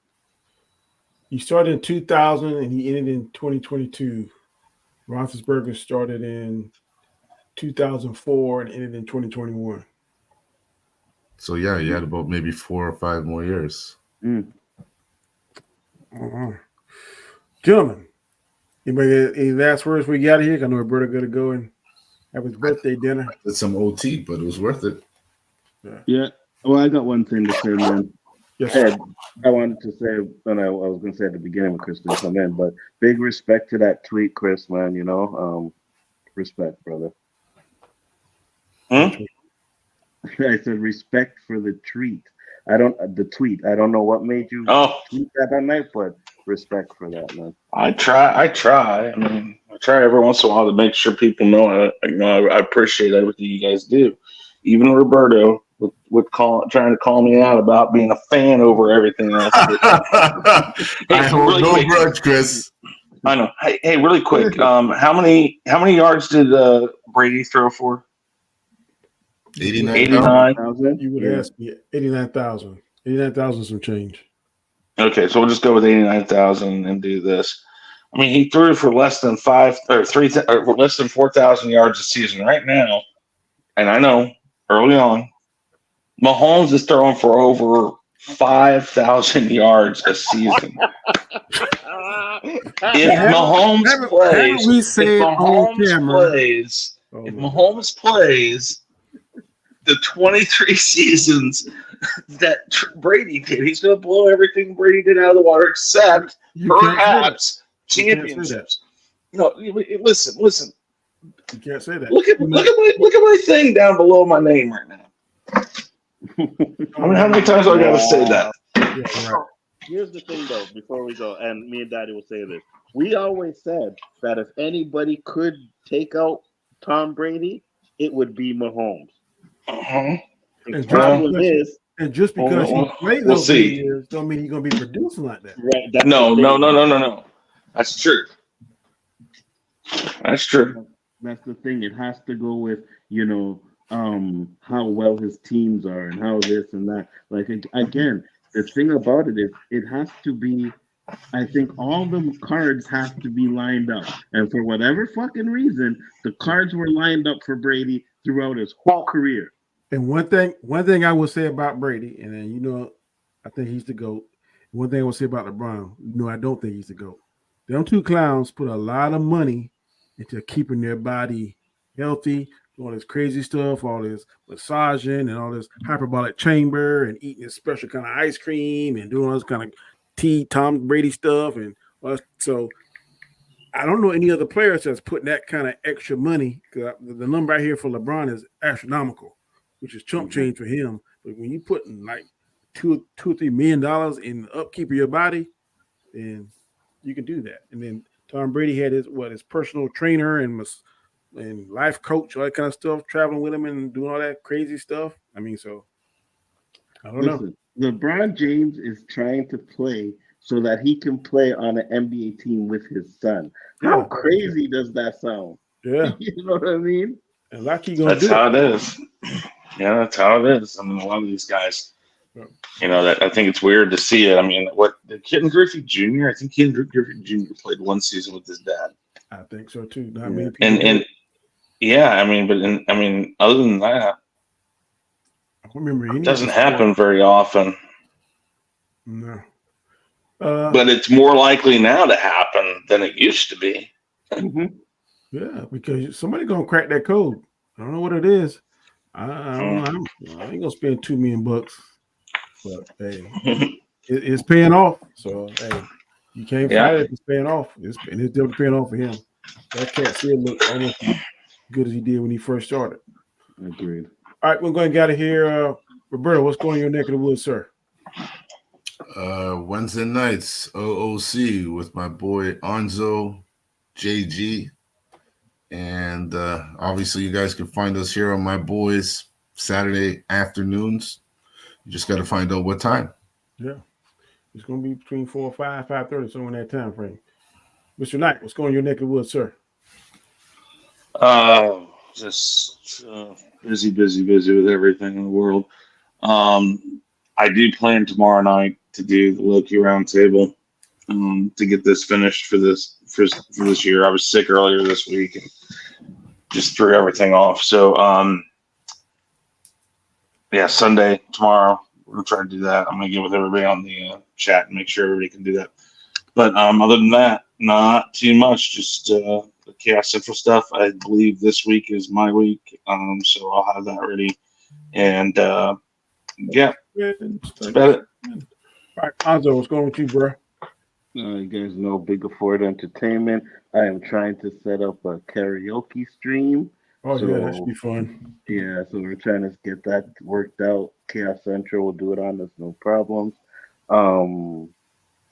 He started in 2000 and he ended in 2022. Roethlisberger started in 2004 and ended in 2021. So yeah, you had about maybe 4 or 5 more years. Gentlemen, anybody any last words we got here? I know Roberto got to go and have his birthday dinner. Did some OT, but it was worth it. Yeah. Well, I got one thing to say, man. Yes, Ed, I wanted to say, and I was going to say at the beginning when Chris didn't come in, but big respect to that tweet, Chris, man. You know, respect, brother. I said respect for the tweet. I don't know what made you tweet that night, but respect for that, man. I try. I mean, I try every once in a while to make sure people know. I appreciate everything you guys do. Even Roberto would trying to call me out about being a fan over everything else. I hold no grudge, Chris. I know. Hey, really quick. How many yards did Brady throw for? 89,000. You would ask me 89,000. 89,000 some change. Okay, so we'll just go with 89,000 and do this. I mean, he threw for less than 4,000 yards a season right now, and I know early on, Mahomes is throwing for over 5,000 yards a season. If Mahomes plays the 23 seasons that Brady did, he's going to blow everything Brady did out of the water, except perhaps championships. No, listen. You can't say that. Look at my thing down below my name right now. I mean, how many times do I got to say that? Yeah, right. Here's the thing, though, before we go, and me and Daddy will say this. We always said that if anybody could take out Tom Brady, it would be Mahomes. The problem is, and just because he played those years don't mean he's going to be producing like that. Right, No. That's true. That's true. That's the thing. It has to go with, how well his teams are and how this and that. Like, again, the thing about it is it has to be, I think all the cards have to be lined up. And for whatever fucking reason, the cards were lined up for Brady throughout his whole career. And one thing I will say about Brady, and then, I think he's the GOAT. One thing I will say about LeBron, I don't think he's the GOAT. Them two clowns put a lot of money into keeping their body healthy, all this crazy stuff, all this massaging and all this hyperbolic chamber and eating this special kind of ice cream and doing all this kind of Tom Brady stuff. And so I don't know any other players that's putting that kind of extra money. Cause the number I hear for LeBron is astronomical, which is chump change for him. But when you putting like $2 or $3 million in the upkeep of your body, then you can do that. And then Tom Brady had his personal trainer and life coach, all that kind of stuff, traveling with him and doing all that crazy stuff. I mean, so I don't know. LeBron James is trying to play so that he can play on an NBA team with his son. How crazy does that sound? Yeah. You know what I mean? And like he gonna That's do how it is. Yeah, that's how it is. I mean, a lot of these guys, that I think it's weird to see it. I mean, what the Ken Griffey Jr. I think Ken Griffey Jr. played one season with his dad. I think so too. Not many people. And yeah, I mean, other than that, I don't remember any. it doesn't happen very often. No. But it's more likely now to happen than it used to be. Yeah, because somebody gonna crack that code. I don't know what it is. I ain't gonna spend $2 million, but hey, it's paying off. So hey, you can't fight it. It's paying off. It's definitely paying off for him. That cat still look almost as good as he did when he first started. Agreed. All right, we're going to get out of here. Roberto, what's going on in your neck of the woods, sir? Wednesday nights, OOC with my boy Anzo, JG. And obviously you guys can find us here on my boys Saturday afternoons. You just got to find out what time. Yeah. It's going to be between 4 or 5, 5:30, somewhere in that time frame. Mr. Knight, what's going on in your neck of the woods, sir? Just busy with everything in the world. I do plan tomorrow night to do the Loki roundtable to get this finished for this year. I was sick earlier this week and just threw everything off. So Sunday tomorrow we're gonna try to do that. I'm gonna get with everybody on the chat and make sure everybody can do that. But other than that, not too much. Just the Chaos Central stuff. I believe this week is my week, so I'll have that ready. And that's about it. All right, Anzo, what's going on with you, bro? You guys know Bigger Ford Entertainment. I am trying to set up a karaoke stream. Oh, yeah, that should be fun. Yeah, so we're trying to get that worked out. Chaos Central will do it on us, no problems.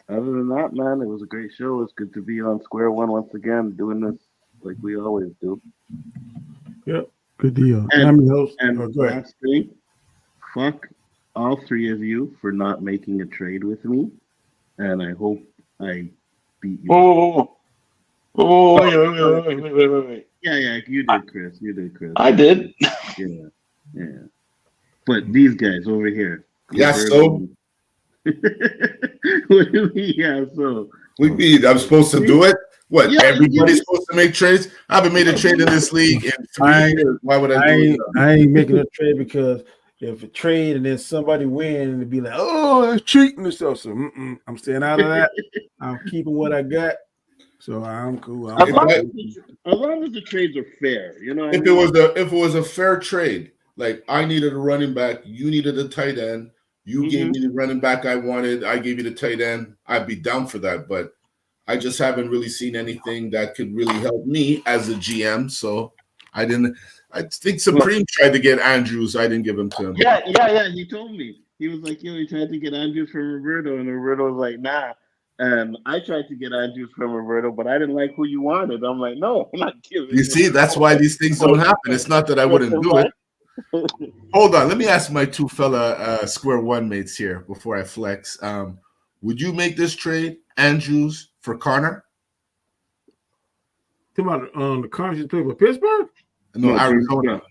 Other than that, man, it was a great show. It's good to be on Square One once again, doing this like we always do. Yep, good deal. And last thing, fuck all three of you for not making a trade with me, and I hope I beat you. Wait. Yeah, you did, Chris. You did, Chris. I did. Yeah. But these guys over here. Yeah, so. What do you mean, yeah, so? I'm supposed to do it? What? Yeah, everybody's supposed to make trades? I haven't made a trade in this league in 3 years. Why would I do it? I ain't making a trade because if a trade and then somebody win, it'd be like, oh, it's cheating and stuff. So I'm staying out of that. I'm keeping what I got. So I'm cool. As long as the trades are fair, you know. If it was a fair trade, like I needed a running back, you needed a tight end, you gave me the running back I wanted, I gave you the tight end, I'd be down for that. But I just haven't really seen anything that could really help me as a GM. So I didn't. I think Supreme tried to get Andrews. I didn't give him to him. Yeah. He told me. He was like, he tried to get Andrews from Roberto, and Roberto was like, nah. And I tried to get Andrews from Roberto, but I didn't like who you wanted. I'm like, no, I'm not giving you. See, that's why these things don't happen. It's not that I wouldn't do it. Hold on. Let me ask my two fella Square One mates here before I flex. Would you make this trade, Andrews, for Connor? Come on, the Connor used to play for Pittsburgh? No, Arizona.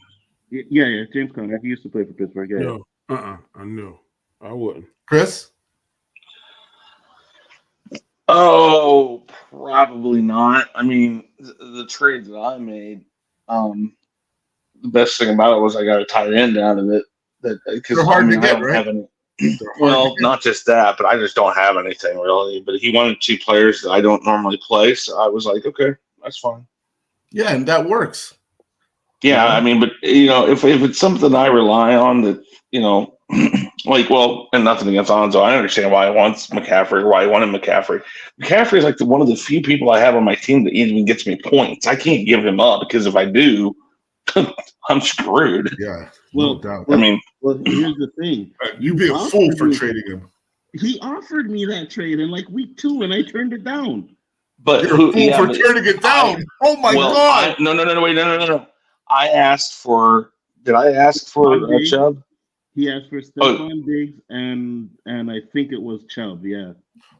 Yeah, James Conner. He used to play for Pittsburgh. Yeah. No, I know. I wouldn't. Chris? Oh, probably not. I mean, the trades that I made, the best thing about it was I got a tight end out of it. Because hard to get, right? Well, not just that, but I just don't have anything really. But he wanted 2 players that I don't normally play, so I was like, okay, that's fine. Yeah, and that works. Yeah, I mean, but if it's something I rely on that like, well, and nothing against Alonso. I understand why he wants McCaffrey, why he wanted McCaffrey. McCaffrey is like one of the few people I have on my team that even gets me points. I can't give him up because if I do, I'm screwed. Yeah, Well, no doubt. well, I mean, well, here's the thing. You'd be a fool for trading him. He offered me that trade in like week 2, and I turned it down. but You're who? a fool Yeah, for but turning it down. Oh my well, god! no, wait, no. I asked for. Did I ask for Stephon Chubb? He asked for Stephon Diggs and I think it was Chubb. Yeah.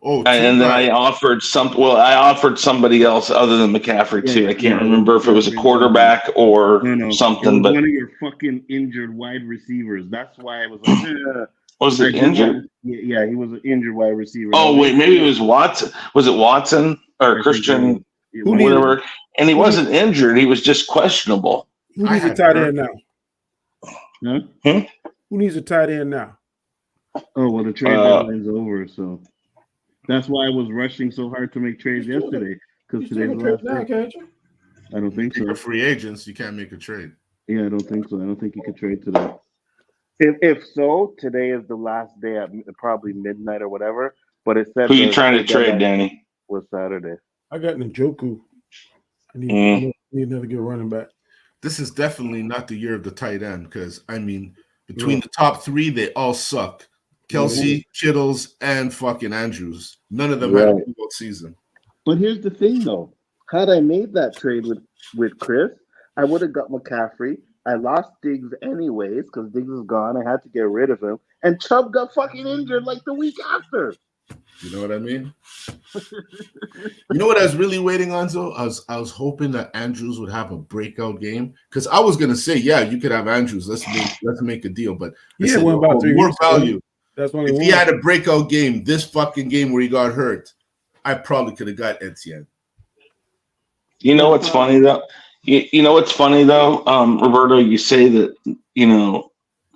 Oh, And then I offered I offered somebody else other than McCaffrey too. I can't remember if it was a quarterback or something. It was But one of your fucking injured wide receivers. That's why I was like, was it injured? Yeah, he was an injured wide receiver. Oh wait, maybe it was Watson. Was it Watson or Christian? Whatever. And he wasn't injured. He was just questionable. Who needs a tight end now? Huh? Who needs a tight end now? Oh well, the trade deadline's over, so that's why I was rushing so hard to make trades yesterday because today's the last day. I don't think so. For free agents, you can't make a trade. Yeah, I don't think so. I don't think you could trade today. If so, today is the last day at probably midnight or whatever. But it said who you trying to trade, Danny? Was Saturday. I got Njoku. I need another good running back. This is definitely not the year of the tight end because I mean, between the top 3, they all suck. Kelsey, Kittles, and fucking Andrews. None of them had a good season. But here's the thing, though. Had I made that trade with Chris, I would have got McCaffrey. I lost Diggs anyways because Diggs is gone. I had to get rid of him. And Chubb got fucking injured like the week after. You know what I mean? You know what I was really waiting on, though? I was hoping that Andrews would have a breakout game because I was gonna say, yeah, you could have Andrews. Let's make a deal. But Yeah, one about 3 more weeks value. That's when if he had a breakout game, this fucking game where he got hurt, I probably could have got Etienne. You know what's funny though? You know what's funny though, Roberto? You say that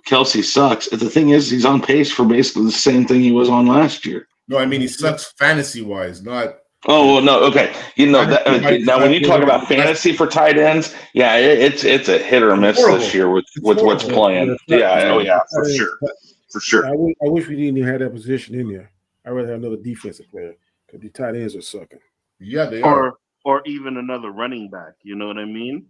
Kelsey sucks. The thing is, he's on pace for basically the same thing he was on last year. No, I mean he sucks fantasy wise, not. Oh well, no, okay. Now when you talk about fantasy for tight ends, yeah, it's a hit or miss this year with what's playing. Yeah, for sure. I wish we didn't even have that position in there. I'd rather have another defensive player because the tight ends are sucking. Yeah, they are. Or even another running back. You know what I mean?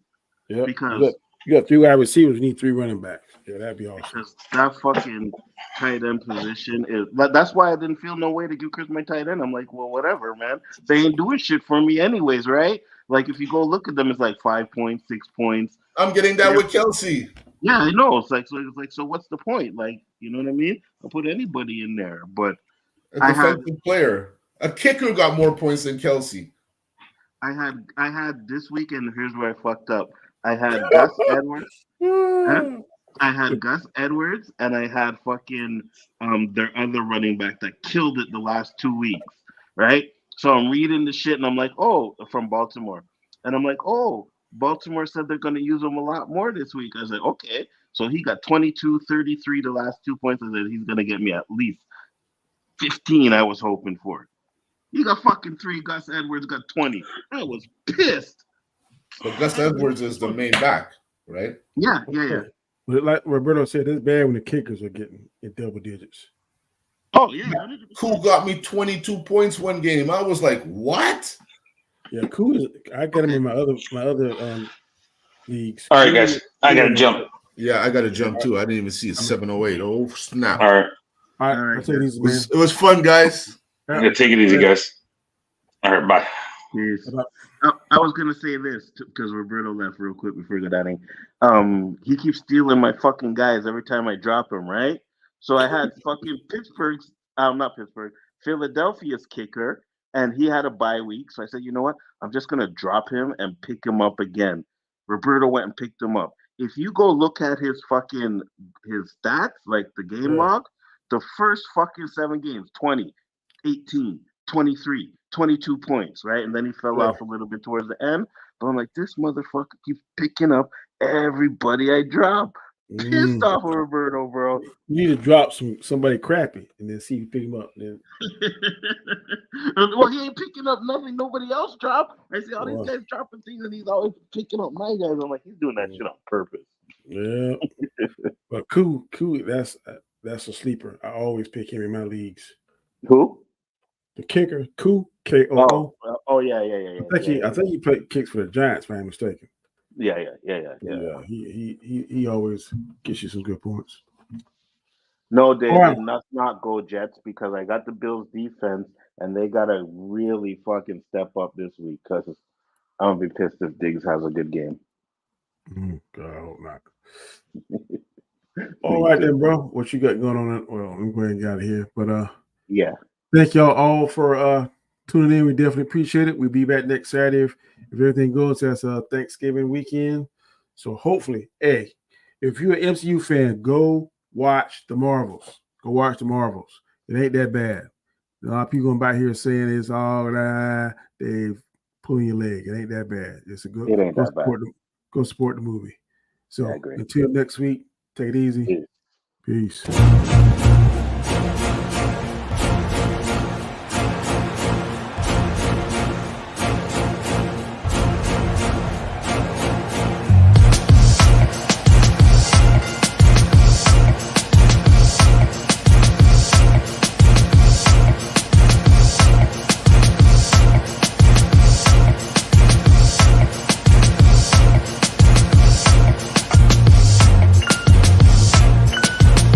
Yeah. Because you got 3 wide receivers. You need 3 running backs. Yeah, that'd be awesome. Because that fucking tight end position is. That's why I didn't feel no way to give Chris my tight end. I'm like, well, whatever, man. They ain't doing shit for me anyways, right? Like if you go look at them, it's like 5 points, 6 points. I'm getting that with Kelsey. Yeah, I know. It's like so. What's the point? Like, you know what I mean? I'll put anybody in there, but a defensive player, a kicker got more points than Kelsey. I had this weekend. Here's where I fucked up. I had Gus Edwards. I had Gus Edwards, and I had fucking their other running back that killed it the last 2 weeks, right? So I'm reading the shit, and I'm like, oh, from Baltimore, and I'm like, oh, Baltimore said they're going to use him a lot more this week. I was like, okay. So he got 22, 33 the last 2 points. I said he's going to get me at least 15 I was hoping for. He got fucking 3. Gus Edwards got 20. I was pissed. But Gus Edwards is the main back, right? Yeah. But like Roberto said, it's bad when the kickers are getting in double digits. Oh, yeah. Koo got me 22 points one game. I was like, what? Yeah, Koo I got him in my other leagues. All right, guys. I got to jump. Yeah, I got to jump too. I didn't even see it. 7:08. Oh, snap. All right. All right. It was fun, guys. Yeah, take it easy, guys. All right, bye. Yes. I was gonna say this because Roberto left real quick before we got out. He keeps stealing my fucking guys every time I drop him, right? So I had fucking Philadelphia's kicker, and he had a bye week. So I said, you know what? I'm just gonna drop him and pick him up again. Roberto went and picked him up. If you go look at his stats, like the game log, the first fucking 7 games, 20, 18, 23, 22 points, right? And then he fell off a little bit towards the end. But I'm like, this motherfucker keeps picking up everybody I drop. Pissed off of Roberto, bro. You need to drop somebody crappy and then see if you pick him up. Then. Well, he ain't picking up nothing nobody else dropped. I see all these guys dropping things and he's always picking up my guys. I'm like, he's doing that shit on purpose. Yeah. But Koo, That's a sleeper. I always pick him in my leagues. Who? The kicker, Koo, K-O-O. Yeah. I think he played kicks for the Giants, if I'm mistaken. Yeah. He always gets you some good points. No, they All right. must not go Jets because I got the Bills defense and they gotta really fucking step up this week because I'm gonna be pissed if Diggs has a good game. God, I hope not. All right then, bro. What you got going on? Well, I'm going to get out of here. But yeah. Thank y'all all for tuning in. We definitely appreciate it. We'll be back next Saturday if everything goes. That's Thanksgiving weekend. So hopefully, hey, if you're an MCU fan, go watch the Marvels. Go watch the Marvels. It ain't that bad. A lot of people going by here saying it's all they pulling your leg. It ain't that bad. It's a good. It ain't that bad. Go support the movie. So I agree. until next week, take it easy. Peace. Peace.